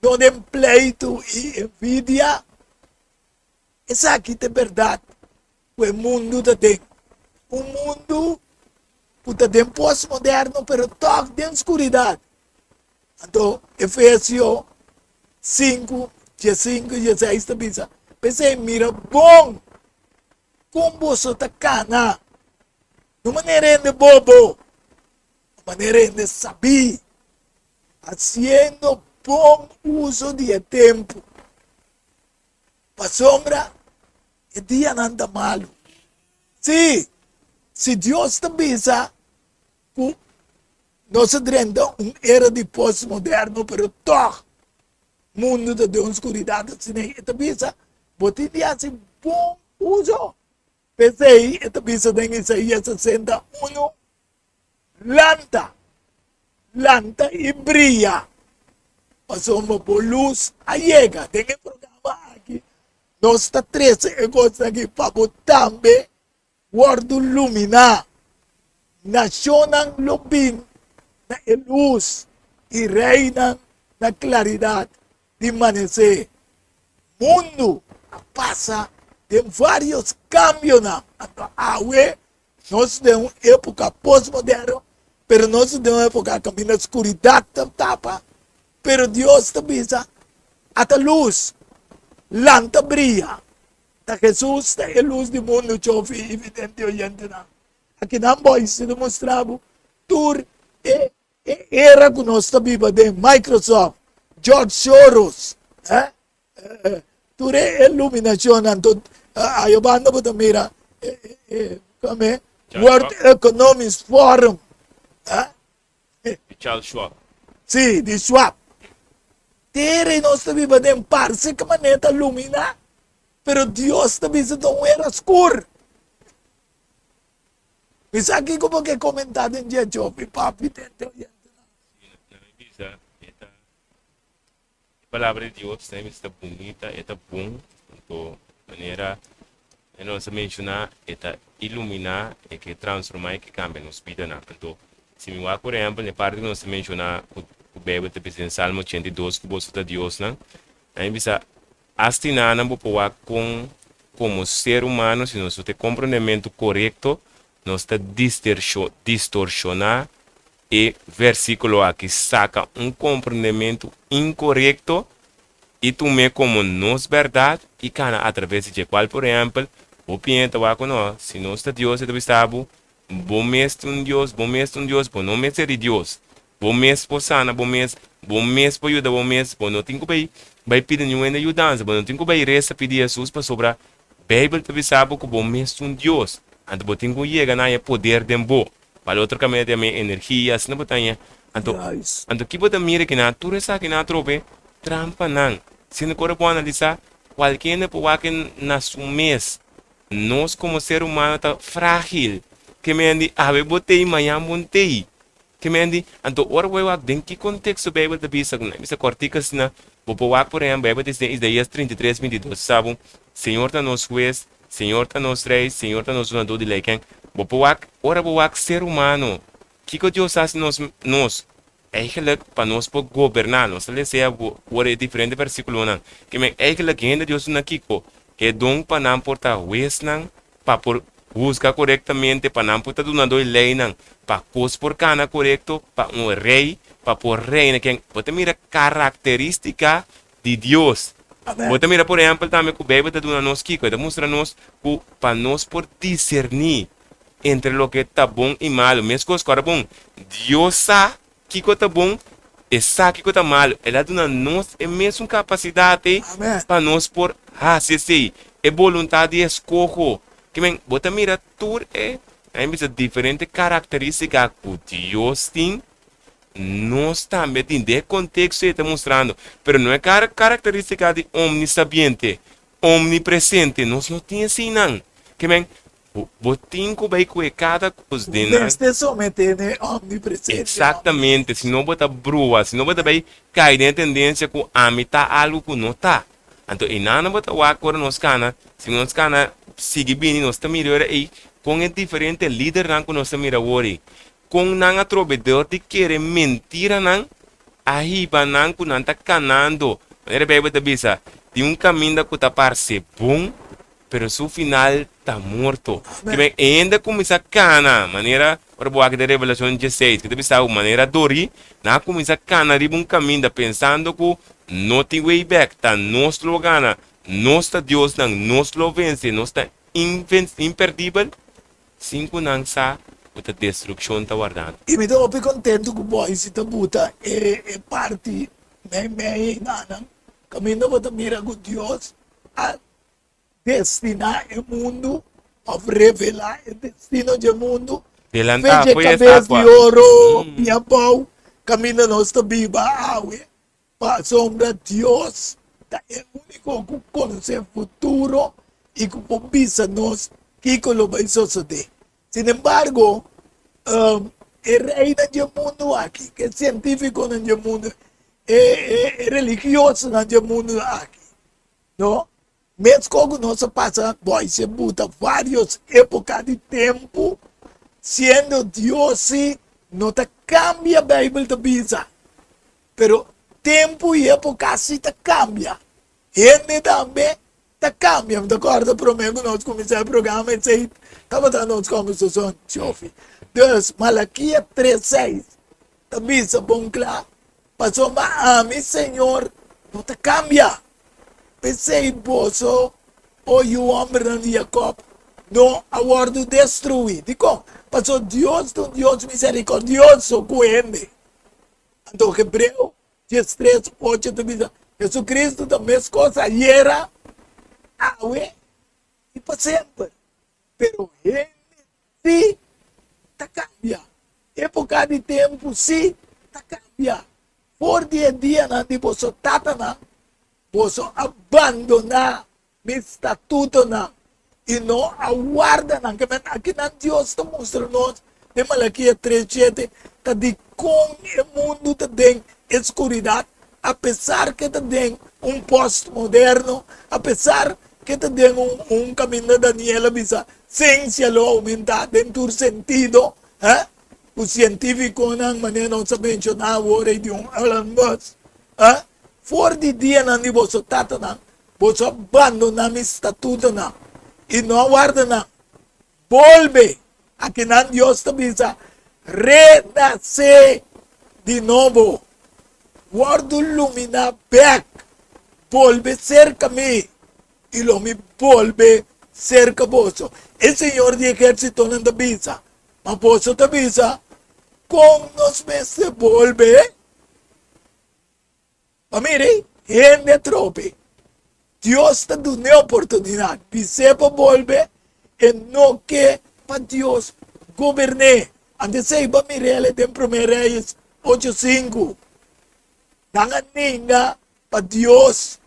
não de pleito e envidia. Essa aqui é verdade. O mundo tem. Um mundo que tem pós-moderno, mas toca de escuridade. Então, Efésios 5, 5 e 16 diz, pensei, mira, bom, como você está cana, de maneira de bobo, de maneira de saber, fazendo bom uso de tempo. Para sombra, e dia nanda malo. Se Deus te bisa, nós drenda era de pós-moderno, pero toch, mundo de oscuridade, assim, e te bisa, bote dia assim, bom uso. Pensei, e te bisa em Isaías 61, lanta e brilha. Passamos por luz, aí chega, tem que programa aqui. Nós está 13 e gosta aqui para botar também, guardo luminar, nacional lupin, na luz e reina na claridade de amanhecer. Mundo passa de vários cambios na água. Nós temos época pós-moderna, pero nós temos época que a escuridade tapa. Pero Deus te bisa at a luz, lanta brilha. Ta Jesus é a luz do mundo, chofi, evidente oyente na. Aqui na boy se demonstrava, tur era que nós viva de Microsoft, George Soros, tur iluminação, então, a banda pode mira, como é? World Economic Forum, Charles Schwab. sim, de Schwab. Tere nós viva de parse que maneta lumina, pero Deus te bisa não era escuro. Mas aqui como que comentado em dia job, papi, tente oyente. Esta palavra de Deus também está bonita, está bom, então maneira não se mencionar, está iluminar e que transformar e que cambia nos vida na. Então, se me vai por exemplo, na parte que não se mencionar o Bíblia te pede em Salmo 82 que você está Deus não, aí bisa astinar não pode com como ser humano se nós tem compreendimento correto nós está distorcionar e versículo aqui saca compreendimento incorreto e tome como nos verdade e cana através de qual por exemplo o pienta vai com nós se nós está Deus está estabo bom mestre um Deus bom não mestre de Deus bom mês por sana, bom mês por ajuda, bom mês por não tem que vai pedir nenhuma ajuda, não tem que vai resta pedir Jesus para sobrar. Bíblia também sabe que bom mês um Deus, então você tem que chegar na poder de bom, para outro caminho também energia, assim não tem, então que você mira que na tudo isso que na trope trampa não, se não corre para analisar qualquer pessoa que na seu mês, nós como ser humano tá frágil, que me andi a ver botei manhã montei. Que mendi, então ora vai wak den que contexto Bíblia da bisa corticas na bopo wak por exemplo Bíblia diz Isaías 33:22 sabem Senhor tá nos juiz Senhor tá nos rei Senhor tá nos donador de lei quem bopo wak ora bo wak ser humano que Deus faz nos eigenlijk para nós por governar nós le sea ora diferente versículo não que me eigenlijk ainda Deus na kiko que dom para não portar juiz não para por buscar corretamente para não portar donador de lei não para pôs por cana correto, para rei, para por reina, que você mira característica de Deus. Você mira, por exemplo, também que o Bíblia está dando nos que mostra-nos para nós por discernir entre o que está bom e malo. Mesmo coisa que bom, Deus sabe que está bom e sabe que está malo. Ele dá nos a mesma capacidade para nós por sim, é vontade de escolher. Que você mira tudo Hay diferentes características que Dios tiene. Nós também tem de contexto está mostrando. Pero não é característica de omnisabiente, omnipresente. Nós não temos assim não. Que bem, botinho vai com cada coisa de nós. Neste somente é omnipresente. Exatamente. Se não botar brua, se não botar vai cair na tendência que a mitad algo que não está. Então, e nada botar o acordo nos cana. Se nós cana sigue bem, nós estamos melhor aí. Com é diferente líder não que nós estamos melhor. Com não atropedor de querer mentira não. Aí não que não está canando. Maneira bem botar bisa. De caminho que está parece bom. Pero su final está morto. Que ainda começa a cana, maneira, por boa que da Revelação 16, que deve estar uma maneira dori, na começa a cana de caminho, pensando que não tem way back, tá nosso lugar, nosso Deus, nosso vence, nosso imperdível, cinco não sa, a destruição está guardada. E me dou bem contente com o boy, se tá buta, é parte, caminho para mira com Deus, destinar o mundo, a revelar o destino do mundo. Adelantar Veja foi cabeça essa de ouro, minha pau, caminha nossa biba, para a sombra de Deus, é o único que conhece o futuro e que pode nós que vai suceder. Sin embargo, o rei do mundo aqui, que é científico no mundo, é religioso no mundo aqui, não? Mesmo que nós passa, vai se buta várias épocas de tempo, sendo Deus não te cambia a Bíblia de bisa, pero tempo e época se te cambia. Ele também te cambia, de acordo? Prometo nós começamos o programa e sei, estava dando nós conversação, chofe. Deus, Malaquias 3:6, te bisa bom claro, passou a mim, Senhor, não te cambia. Pensei, poço, o homem de Jacob, não aguardo destruir. Digo, passou Deus, Deus misericordioso com ele. Então, Hebreu 13:8 diz, Jesus Cristo da mesma coisa era, e para sempre. Pero ele se cambia. Época de tempo se cambia. Por dia, não de você tatana, você abandonar o estatuto não. E não aguarda não. Aqui não Deus está mostrando de Malaquias 3:7, está de com o mundo tem escuridão, apesar que tem pós-moderno, apesar que tem caminho de Daniela bisa, ciência lo aumenta dentro do sentido, o científico não maneira não se mencionar agora de Alan Watts, fora de dia não de você tata não, você abandona o estatuto não, e não aguarda não, volve, aqui não Deus te bisa, renascer de novo, guarda iluminar back, volve cerca me, e lo me volve cerca você. O Senhor de Exército não te bisa, mas você te bisa, com nos meses volve, mas mire, gente trope, Deus te dá uma oportunidade, você volve, e não que para Deus governar. Antes sei, para mire, ele tem 1 Reis 8:5. Nangan ninga para Deus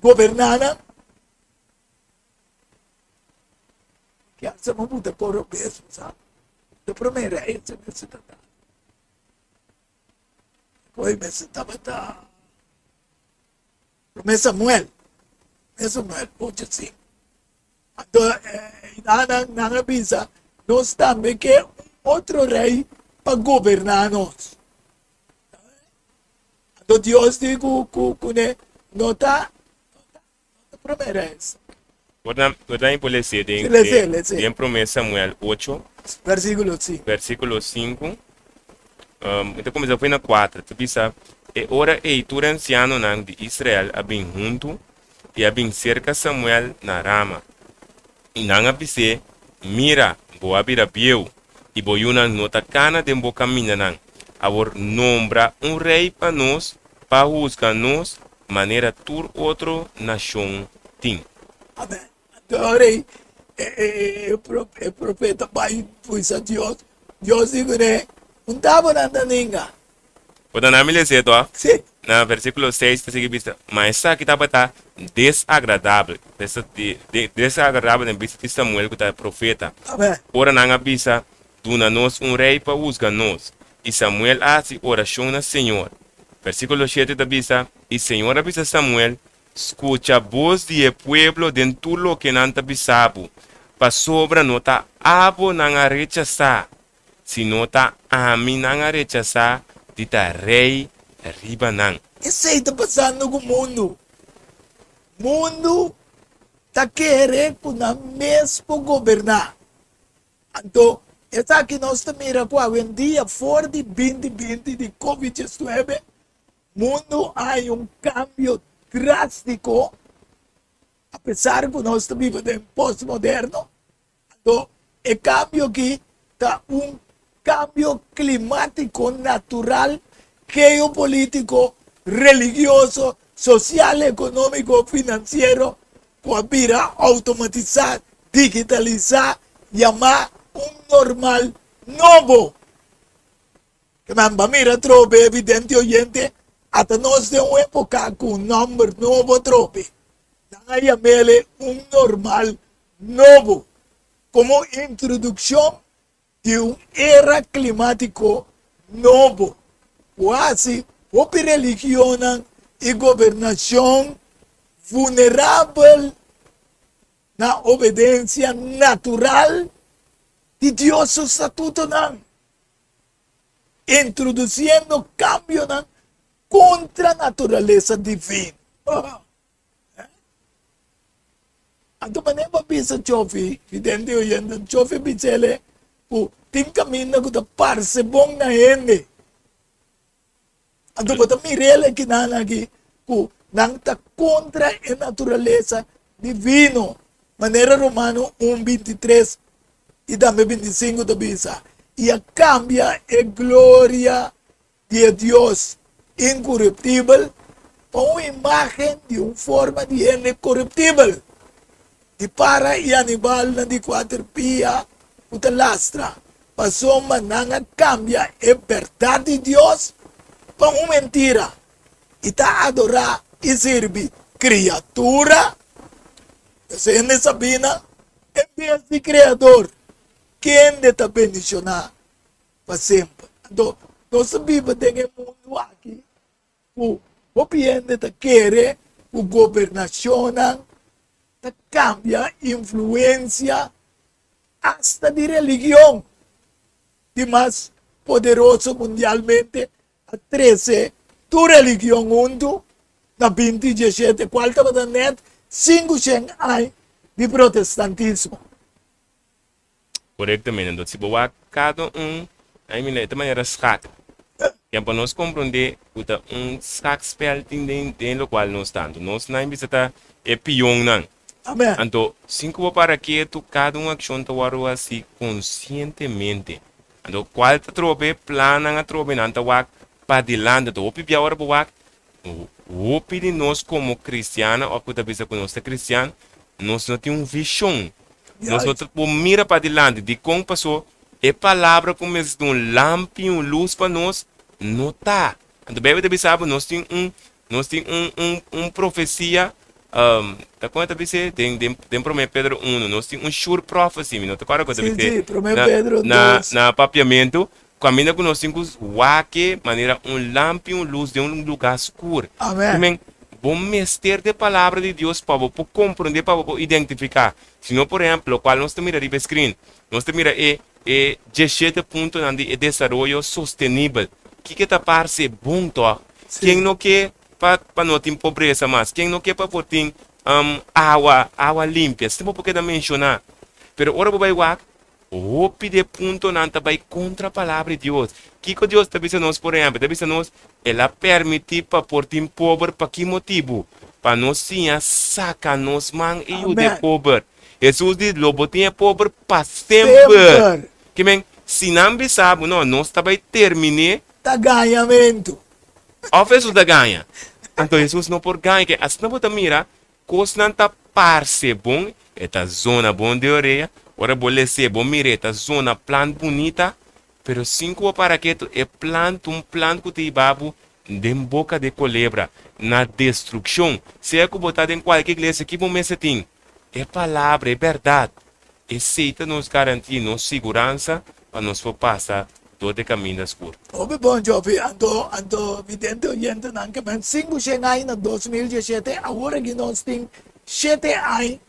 governar. Que asa mabuta por o mesmo, sabe? De 1 Reis, se tata. Depois me se tata. 1 Samuel 8:5. Então, nangan bisa, nós também que outro rei para governar nós. Então Deus diz que não está promessa. Guarda por ler em 1 Samuel 8, Versículo 5. Então começa foi na 4. Tu pensa, e ora eitura anciano nang de Israel a bem junto e a bem cerca Samuel na Rama. E nang apise, mira, boa bira bieu, e boiuna nota cana de boca mina nang. Agora nombra rei para nós, para juzgar nós, maneira tur outro nação tem. Amém. Então, rei, o profeta vai pus a Deus. Deus diz, né? Não estava nada ninguém. Quando nós lemos isso, Sim. na versículo 6, está seguindo, mas essa aqui está desagradável. Desagradável em vista de Samuel, que está profeta. Amém. Ora, não avisa, duna nós rei para juzgar nós. E Samuel hace oração ao Senhor. Versículo 7 da bisa, e Senhor avisa Samuel, escucha a voz do pueblo dentro lo que não te avisabo, para sobra nota abo não a rechazar, se nota a mim não a rechazar, dita rei arriba não. Isso aí está passando com o mundo. O mundo está querendo mesmo governar. Então, essa aqui nós também hoje em dia, fora de 2020 de Covid-19, o mundo há cambio drástico, apesar que nós estamos vivendo em pós-moderno. Então, é cambio que está cambio climático natural, geopolítico, religioso, social, econômico, financeiro, Coabira automatizar, digitalizar, llamar un normal novo. Que man mira trope evidente oyente, hasta nos de una época con un nombre novo trope. Nanga llamele un normal novo. Como introducción de un era climático novo. Quasi, opi religión y gobernación vulnerable na obediencia natural de Dios su estatuto nan. Introduciendo cambio nan contra naturaleza divina. Anto manema bisa chofi, vidente oyendo, chofi bichele, ting camina kuta parse bong na hende. Anto bata mirele kinanagi, nang ta contra a naturaleza divino. Manera Romano 1:23 e também 25 da bisa. E a cambia a glória de Deus incorruptível para uma imagem de uma forma de ene corruptível. E para e animal na de quatro pia uta lastra. Passou mananga cambia a verdade de Deus para uma mentira. E tá adorar e servir criatura. Se ene sabina, em vez de criador, quem de te bendicionar para sempre. Então, nós vivemos em um mundo aqui, o opiente te quer, o governação, te cambia influência, hasta de religião, de mais poderoso mundialmente, a 13, tu religião mundo, na 27, qual estava da net, 5 anos de protestantismo. Corretamente, então se boa cada aí me de maneira escaca. Que para nós compreender o escac spell tem no qual nós estamos. Nós não visita é pion não. Amém. Então, cinco para que tu cada ação tu waro assim conscientemente. Então, qual tu trobe plana a trobe não tu wak para dilante tu opi bia hora buak. O de nós como cristiano ou que bisa que nós é cristiano, nós não temos visão. Nós não mira para dilante de como passou a palavra como é um lampi, uma luz para nós, não tá. Então, bem, você sabe, nós temos profecia, tá quanto você tem para Pedro 1, nós temos sure prophecy, não tá claro quando você na papiamento. Caminha com nós temos waque, maneira lampi, luz de lugar escuro. Amém. Bom mestre de palavra de Deus para compreender, para identificar. Se não, por exemplo, qual nós temos de screen, nós temos de 17 pontos de desenvolvimento sustentável. Que está parece bom, tó? Quem não quer para não ter pobreza mais? Quem não quer para ter água limpa? Se não pode mencionar. Mas agora vai lá. O de ponto não está contra a palavra de Deus. Que Deus está dizendo nós, por exemplo, está dizendo nós, ela permite para portar pobre para que motivo? Para nós sim saca nos man e o de pobre. Jesus diz, lobo tinha pobre para sempre. Que bem, se não sabe, não, nós também termine da ganhamento. Ofensa da ganha. Então Jesus não por ganhar, que assim não pode mirar, coisa não está parce bom, esta zona bom de orelha. Ora boleh ser bom mireta zona plant bonita, pero 5 para que é plant plant que te babu de boca de culebra na destruição. Se é que botar em qualquer igreja que bom mês tem, é palavra, é verdade. E seita nos garantir nos segurança para nos passar todo o caminho escuro. Obe bom job, ando vidente oyente nan que men 5 anos na 2017, agora que nós tem 7 anos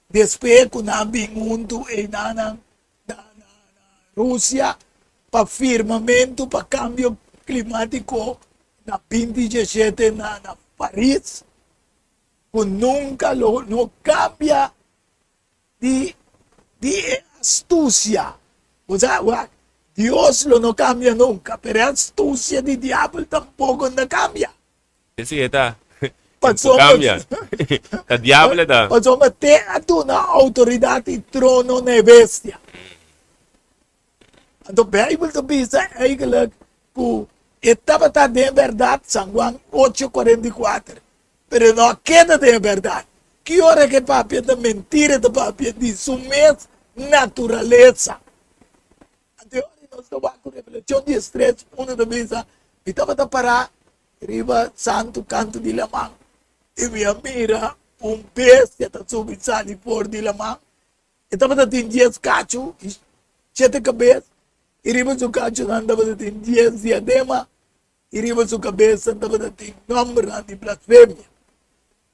después que nabi mundo e na Rússia para firmamento para cambio climático na 27 na Paris, que nunca no cambia de astúcia. O sea, Dios no cambia nunca, pero a astúcia de diablo tampoco no cambia. Esse está. Passou cambia. A diablo da. Passou até a tua autoridade e trono na bestia. Então, a Bíblia diz eigenlijk que estava de verdade, São Juan 8:44. Pero não queda de verdade. que hora que papi da mentira da papi de su mes naturaleza. Ante hora nós estamos com revelação de estresse, uma da mesa, e estava a parar, riba santo canto de lamang. E minha mira, bestia está subindo e fora de lamang. E estava a ter 10 cachos, 7 cabeças, e riba do cacho andava a ter 10 diadema, e riba da cabeça andava a ter nome de blasfêmia.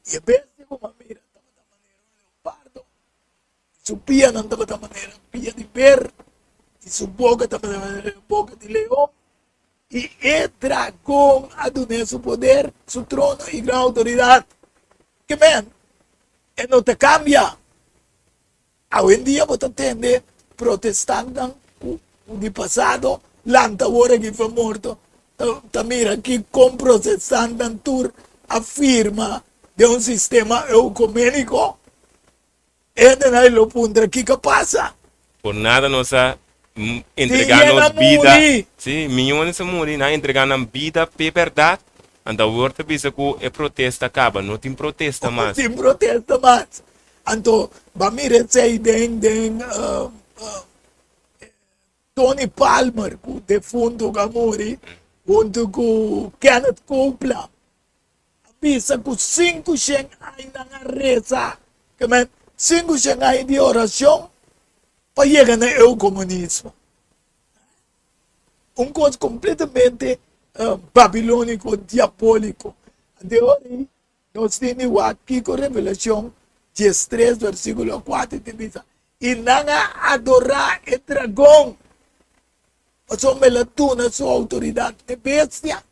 E a bestia com uma mira estava da maneira leopardo, sua pia não estava da maneira pia de ver, e sua boca estava da maneira boca de leão, e o dragão adorou seu poder, seu trono e grande autoridade. Que man, e não te cambia. Hoje em dia você entende, protestantes do passado, lanta hora que foi morto, mira que com protestantes tur afirma de um sistema ecumênico, e não é o ponto que passa. Por nada nos entregamos vida. Sim, milhões de morrer, não entregamos vida para verdade. Então, o outro pensa que a protesta acaba, não tem protesta mais. Não tem protesta mais. Então, vamos dizer, Tony Palmer, o defunto que morreu, junto com Kenneth Copeland, pensa que 5 anos na reza, 5 anos de oração, para chegar ao comunismo. Coisa completamente babilônico, diabólico. De hoje, nós temos aqui com Revelação 13, versículo 4, diz, e não adorar o dragão, só melatuna sua autoridade de bestia,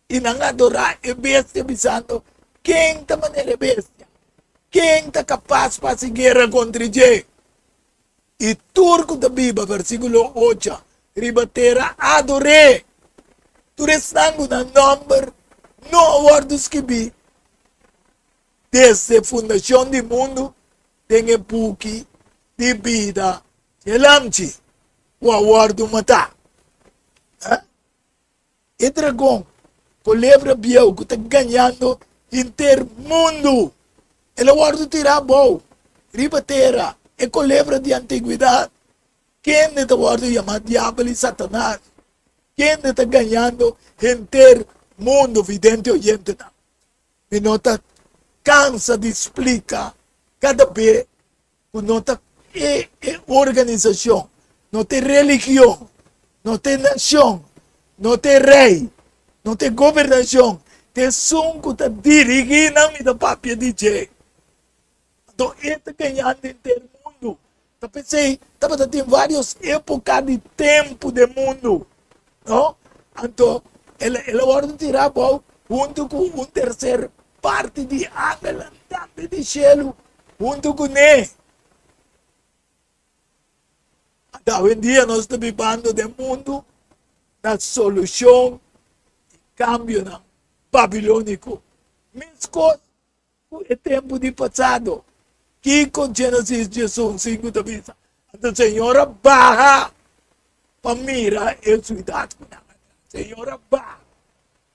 e não adorar a bestia, pensando, quem está maneira bestia? Quem está capaz para fazer guerra contra ele? E turco da Bíblia, versículo 8, ribatera adoré. Tu restando na número, não wordos que vi. Desde a fundação do mundo, tem a puki de vida, de lamchi, o awardo matar. E dragão, com lebra biel, que está ganhando inteiro mundo. Ele awardo tirar bom, ribatera. E com lebra de antiguidade, quem está guardando chamado diabo e Satanás? Quem está ganhando inteiro mundo vidente oyente? Me nota cansa de explicar cada vez que nota é organização, não tem religião, não tem nação, não tem rei, não tem governação, tem som que está dirigindo a minha papia de jeito. Então, ele está ganhando inteiro mundo. Eu pensei, estava tendo várias épocas de tempo do mundo. Não? Então, ele agora tirar bom, junto com uma terceira parte de ángel andando de cielo, junto com ele. Então, hoje em dia, nós estamos vivendo do mundo da solução de câmbio babilônico. Mesma coisa o tempo de passado. Que com Gênesis 5 da vida, a Senhora barra para mirar a cidade. Senhora barra.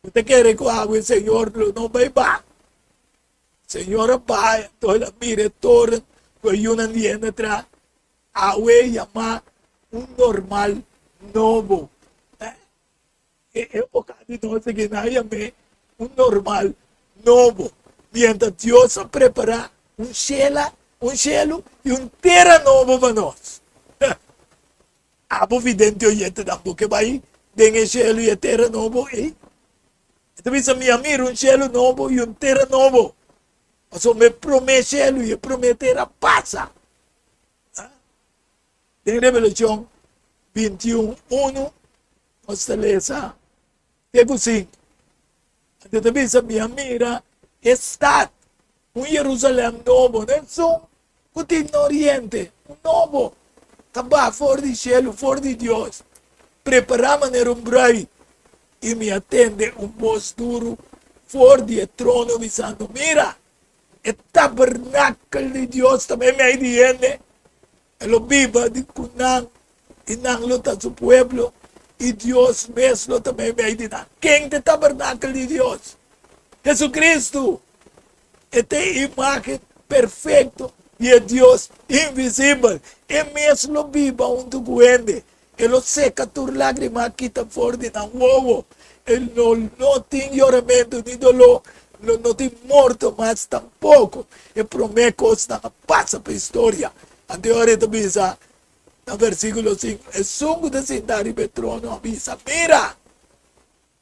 Você quer que o Senhor não vai barra. Senhora barra, então ela mira torre, com uma dieta atrás, a chamar normal novo. É por causa de nós que nós normal novo. Mientras Deus prepara cielo e terra novo para nós. Vidente oyente tampoco que vai tem cielo e terra novo. Então, pensa, minha amiga, cielo novo e terra novo. Mas me promete cielo e promete terra passa. Tem Revelação 21:1, nós lemos, digo assim, então, pensa, minha amiga, está Jerusalém novo, não é só no Oriente, novo. Estava fora de cielo, fora de Deus. Preparamos brei e me atende voz duro, fora de trono, dizendo, mira, o tabernáculo de Deus também me entiende. Ele vive de Cunã, e não luta seu pueblo, e Deus mesmo também me entiende. Quem é o tabernáculo de Deus? Jesucristo. Esta imagem perfeito e é Deus invisível. E mesmo viva junto com ele. Ele seca tus lágrimas, quita fora de na uovo. Ele não tem choramento nem dolor. Não tem morto, mas tampouco. E promete coisas que passam para a história. Até hora de avisa, no versículo 5, é sungo de sentar em trono, avisa, mira,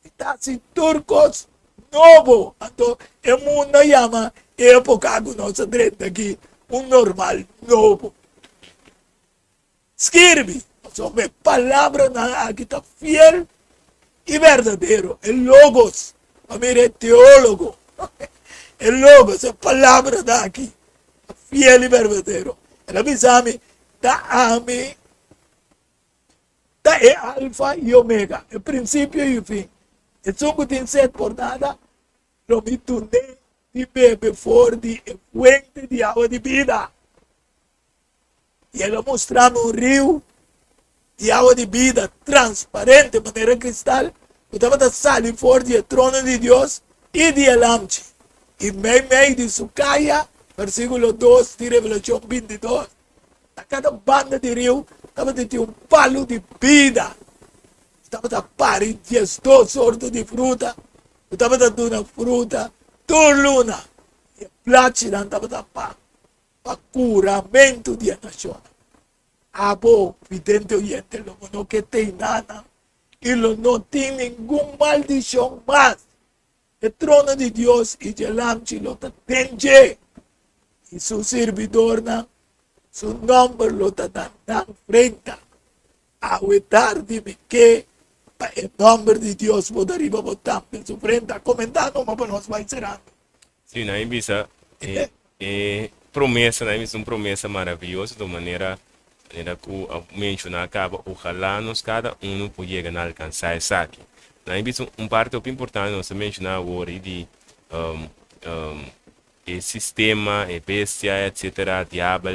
está assim turcos novo. Então, o mundo chama época que nós estamos aqui, normal novo. Escreve, sobre palavra que está fiel e verdadeiro. É logos, a mim é teólogo. É logos, é palavra daqui, fiel e verdadeiro. Ela avisa-me, é alfa e omega, é princípio e fim. E sungo tem sede por nada, lo me tornei de bebe fora de fuente de água de vida. E ela mostrava um rio de água de vida transparente, de maneira cristal, que estava da sala fora do trono de Deus e de Elamchi. E meio de Sucaia, versículo 2 de Revelação 22, a cada banda de rio estava de ter um palo de vida. Estava da pari 12 sortes de fruta, estava da uma fruta, luna, e platina estava da para curamento de nação. Abo, vidente oyente, não que tem nada, e não tem nenhuma maldição mais. O trono de Deus e de Lamchi lo tem. E su servidor, su nombre lo dan frente a huetar de que el nombre de Dios por arriba botar en su frente, comentando, mas nós vai serando. Sim, na Ibiza é promessa, na Ibiza uma promessa maravilhosa, da maneira que mencionar acaba, ojalá nós cada um possa alcançar isso aqui. Na Ibiza parte importante nós mencionar agora de o sistema, a bestia, etc., diabo.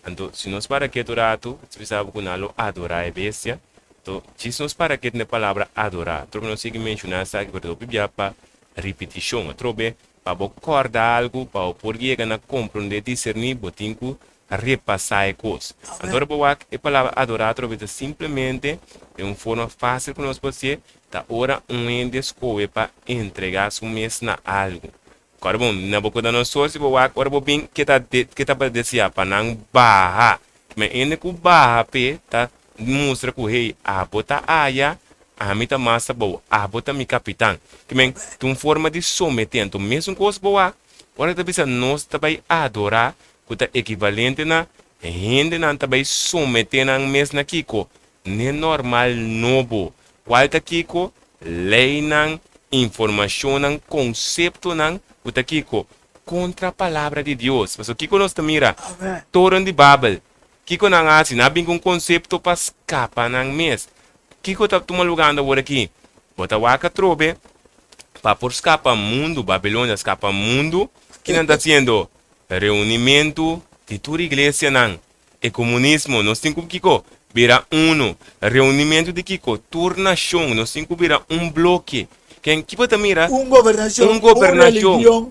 Então, se nós para que adorato, se sabe que nós adorar a bestia, então, se nós para que na palavra adorar, trobe nós seguimos mencionar essa que para Bíblia para repetição, trobe para acordar algo, para poder na compreender, discernir, botinho, repassar a coisa. Então, a palavra adorar, trobe simplesmente de uma forma fácil que nós podemos da hora ende escolhe para entregar sua mesa na algo. Agora, bom, na boca da nossa sorte, agora vou bem que tá para dizer para não barra, mas ainda que barra pe tá mostra que o rei a botar aia a mim tá massa boa, a botar mi capitão, que men tem forma de someter, então mesmo coisa boa, agora tá pensando nós também adorar, que tá equivalente na rende não também someter na mesmo na Kiko, nem normal novo, qual tá Kiko, lei não, informação não, conceito não, o tá Kiko, contra a palavra de Deus, mas o Kiko nós tá mira, torre de Babel, Kiko não assim, não vem com conceito para escapar não mesmo, Kiko tá tomando lugar agora aqui, bota waka trobe, para por escapar mundo, Babilônia escapa mundo, que não tá sendo reunimento de toda a igreja não, e comunismo, nós temos Kiko, vira reunimento de Kiko, turnação, nós temos vira bloque, quem que pode mirar? Governação, uma religião.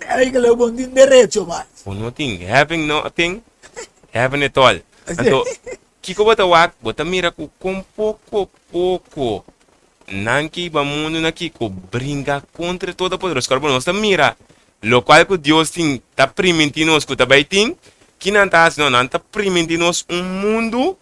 Aí que leva um direito mais. Nothing, having nothing, having it all. Então, que bota wak, bota mira com pouco, nanki ba mundo na Kiko brinca contra toda poderosa. Agora nós mira, lo qual que Deus tem tá permitindo nós que também tem, que não tá permitindo nós mundo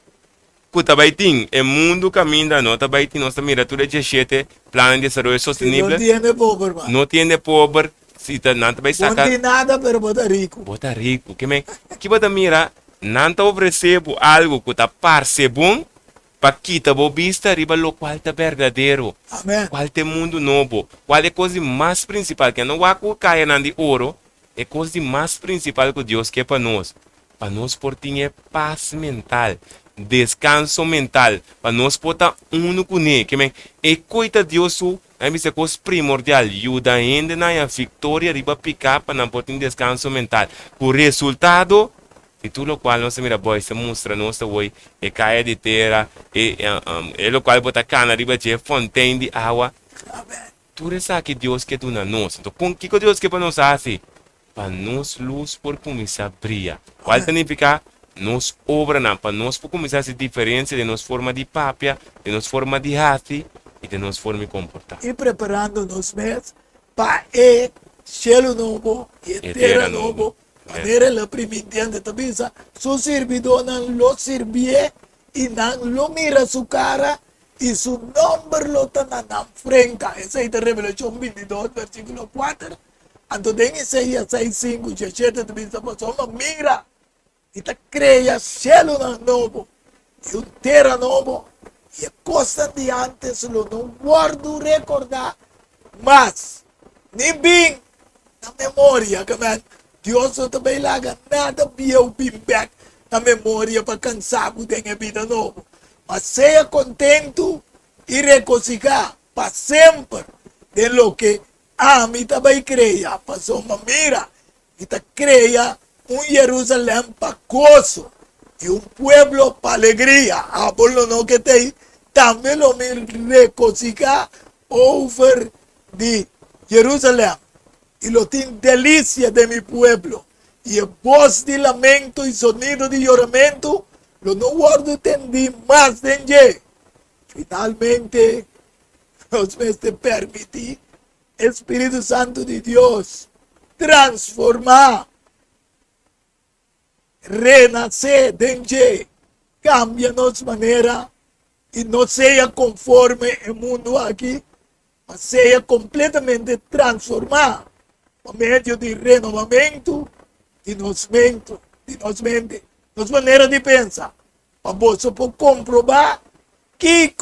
que também tem, é mundo caminha não também tem nós mira tudo de jeito, plano de desenvolvimento sustentável. Não tem pobre, se tá não também saca. Não tem nada para botar rico. Bota rico, que bota mira, não tá oferecendo algo que tá parece bom, para que tá vista riba lo qual tá verdadeiro. Amém. Qual é mundo novo, qual é a coisa mais principal que não vai cair na de ouro, é a coisa mais principal que Deus quer para nós por ter paz mental. Descanso mental, para nós botar com ele, que é coisa de Deus, é coisa primordial, ajuda ainda na vitória, riba picar para não botar descanso mental. O resultado, de tudo o qual nós mira boy, se mostra nossa hoje, é cair de terra, é o qual botar cana, riba de fonte de água. Tudo isso que Deus quer na nós. Então, com que Deus quer para nós assim? para nos luz por começar a brilhar. Qual significa? Nos obra não, para nós por começar a se diferenciar de nossa forma de papia, de nossa forma de arte e de nossa forma de comportar. E preparando-nos mesmo para o cielo novo e a terra novo. Maneira la primitiante tabisa, su servidor não lo servie e não lo mira su cara e su nombre lo está na frente. Essa é a Revelação 22, versículo 4. Então, em Isaías 6, 5, 17, tabisa, mas mira e te cria cielo novo e uma terra novo e a coisa de antes lo não guardo recordar, mas nem bem na memória, que Deus não também laga nada biel back na memória para cansar com a vida nova. Mas seja contento e regocijar para sempre de lo que a mim também creia. Passou uma mira e te creia Jerusalém para gozo e pueblo para alegria. A por lo no que tem, também lo me regocijar over de Jerusalém. Y lo tiene delicia de mi pueblo. Y el voz de lamento y sonido de lloramento, lo no guardo entendí más de ye. Finalmente, nos me permitir, Espíritu Santo de Dios, transformar, renacer de ye, cambia nuestra manera y no sea conforme el mundo aquí, mas sea completamente transformado. Por meio de renovamento de nossa mente, nossa maneira de pensar. Para você poder comprovar que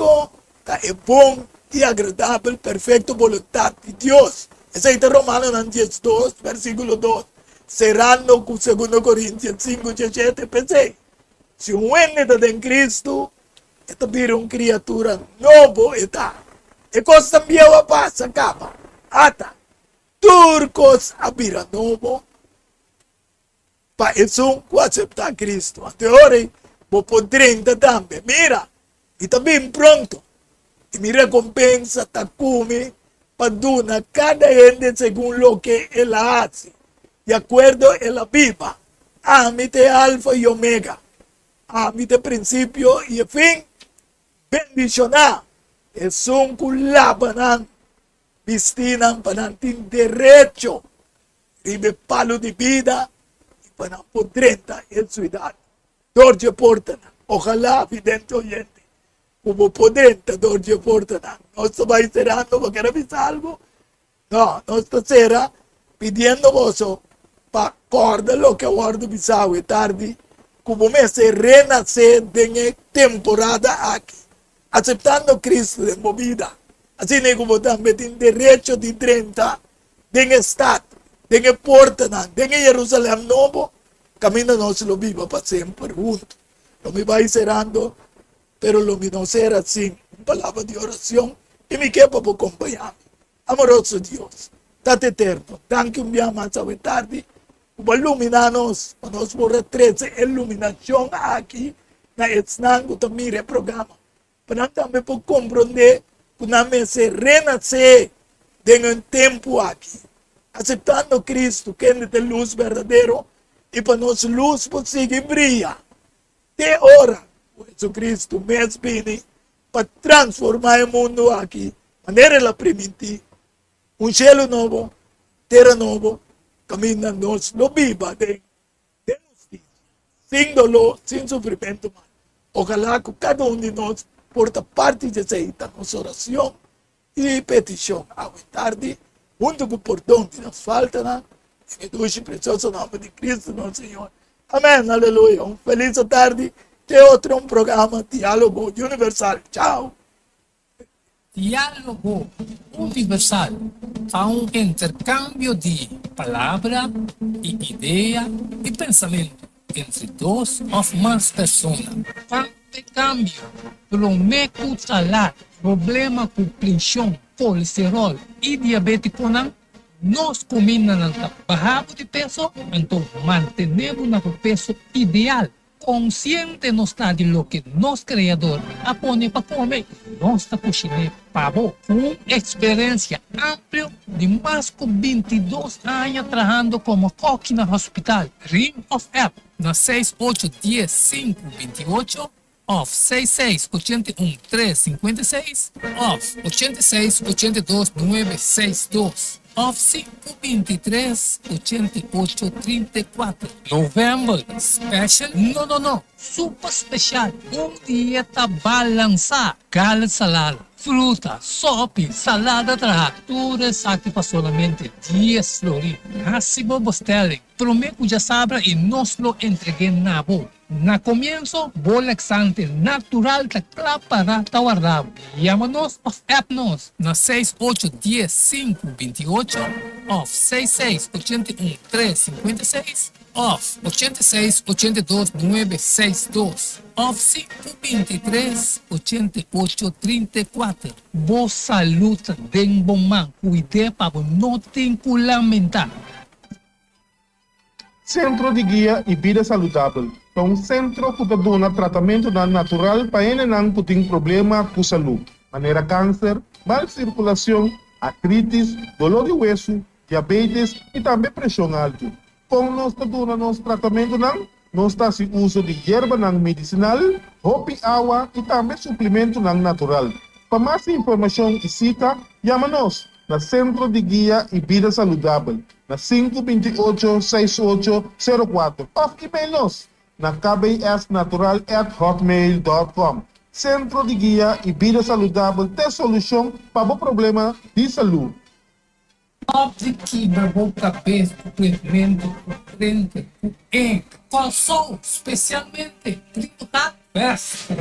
é bom e agradável, perfeita vontade de Deus. Essa é Romanos 12, versículo 2. Cerrando com 2 Coríntios 5, 17, pensei. Se um homem está em Cristo, está vira uma criatura nova, está. E coisa também passa, acaba. Ata. Turcos abira novo para isso aceitar Cristo. Até hoje, vou poder também. Mira, e está bem pronto. E me recompensa, está come, para dar cada gente segundo o que ela faz. De acordo ela viva. Ame te alfa e omega. Ame te princípio e fim. Bendicionar. É um colaborar. Vistinan panantin derecho, ribe palo de vida y para podrenta en su edad. Dorje portana, ojalá vidente oyente, como podrenta dorje portana. No está cerrando para que revisa algo. No está cerrando pidiendo vos para acordar lo que guardo pisado y tarde, como me se renacer de temporada aquí, aceptando Cristo de movida. Assim como também tem direito de 30, tem estado, tem porta, tem Jerusalém novo, caminho nós lo viva para sempre junto. Não me vai cerrando, pero lo me não será assim, uma palavra de oração, e me quepa para acompanhar. Amoroso Deus, Tate eterno, danke dia mais à tarde, para iluminar-nos, para nós por 13 iluminação aqui, na Etsnango também é programa, para também por compreender que se renascer em um tempo aqui, aceitando Cristo, que é de luz verdadeiro, e para nós luz possível brilhar. De hora, Jesus Cristo mesmo vem para transformar o mundo aqui, maneira ela permitir, cielo novo, terra novo, caminho nós lo viva de justiça, sem dolor, sem sofrimento. Ojalá que cada de nós porta parte de esta nossa oração e petição à tarde, junto com o perdão que nos falta, em o doce e precioso nome de Cristo, nosso Senhor. Amém, aleluia. Feliz tarde. Tem outro programa, Diálogo Universal. Tchau. Diálogo universal a un intercambio de palabra y idea y pensamiento entre dos o más personas. Este cambio lo me salar, problema com pressão, colesterol e diabetes nos combinan bajamos de peso, então mantenemos nuestro peso ideal. Consciente no está de lo que nos creador apone para comer, no está cochine Pavo, con experiencia amplia de más de 22 años trabajando como coach en el hospital. Ring of App, na 6810-528, off 6681-356, off 8682-962, off 523-8834. November Special? No. Super special. Dieta balançada. Carne salada, fruta, sopa, salada traturas aqui para solamente 10 florins. Assim vos telling. Prometo já sabra e nós lo entreguei na boa. Na comienzo, bolexante natural da para guardado. Llámanos of Appnos na 6810-528, off 6681-356, off 8682-962, off 523-8834. Boa saúde, den bom man, cuide para não ter que lamentar. Centro de Guia e Vida Saudável é um centro que dá tratamento natural para quem tem problema com saúde, maneira câncer, má circulação, artrites, dolor de hueso, diabetes e também pressão alta. Com nós dando nosso tratamento, nós está se uso de erva medicinal, hopi água e também suplemento natural. Para mais informação e cita, chama-nos na Centro de Guia e Vida Saudável, na 528-6804, ou e-mail-nos na kbsnatural@hotmail.com. Centro de Guia e Vida Saudável tem solução para o problema de saúde. Óbvio que babou cabeça, complemento, frente, calção, especialmente, tributar, festa,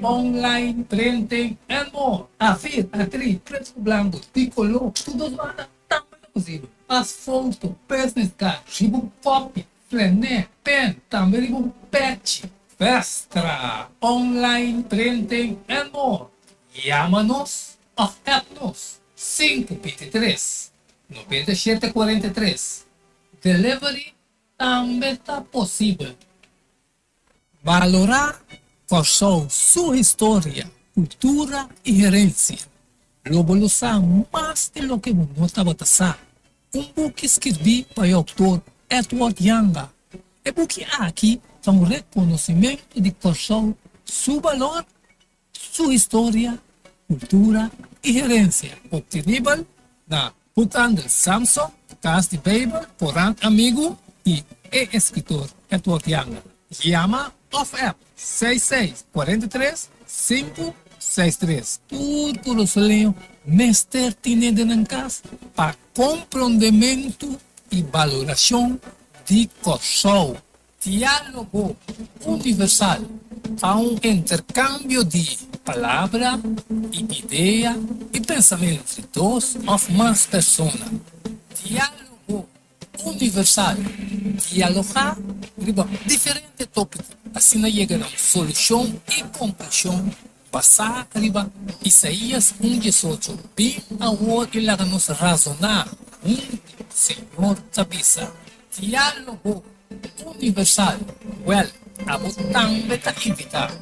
online, printing, and more. Afir, atriz, preto branco, tricolor, tudo nada, também é possível. As fotos, business card, ribo copy, flané, pen, também ribo patch, festa, online, printing, and more. Chama-nos of Appnos, 523. 9743. Delivery também está possível. Valorar qual são sua história, cultura e herência. Valorizar mais de lo que você estava passando. Book escrevi para o autor Edward Younger. E book aqui é um reconhecimento de qual são seu valor, sua história, cultura e herência. Obtenível na Bukan del Samsung, Casa de Babel, Porán Amigo e escritor Edward Younger. Llama of App 6643-563. Tudo o solinho, mestre tiene de casa para compreendimento e valoração de coração. Diálogo universal. Há intercâmbio de palavra e ideia e pensamento entre duas ou mais pessoas. Diálogo universal. Dialogar sobre diferentes tópicos. Assim chega a uma solução e compaixão. Passar riba Isaías 1:18. Bem agora que lá nos razonar. Senhor Tabisa. Diálogo universal. Well, abo também está invitado.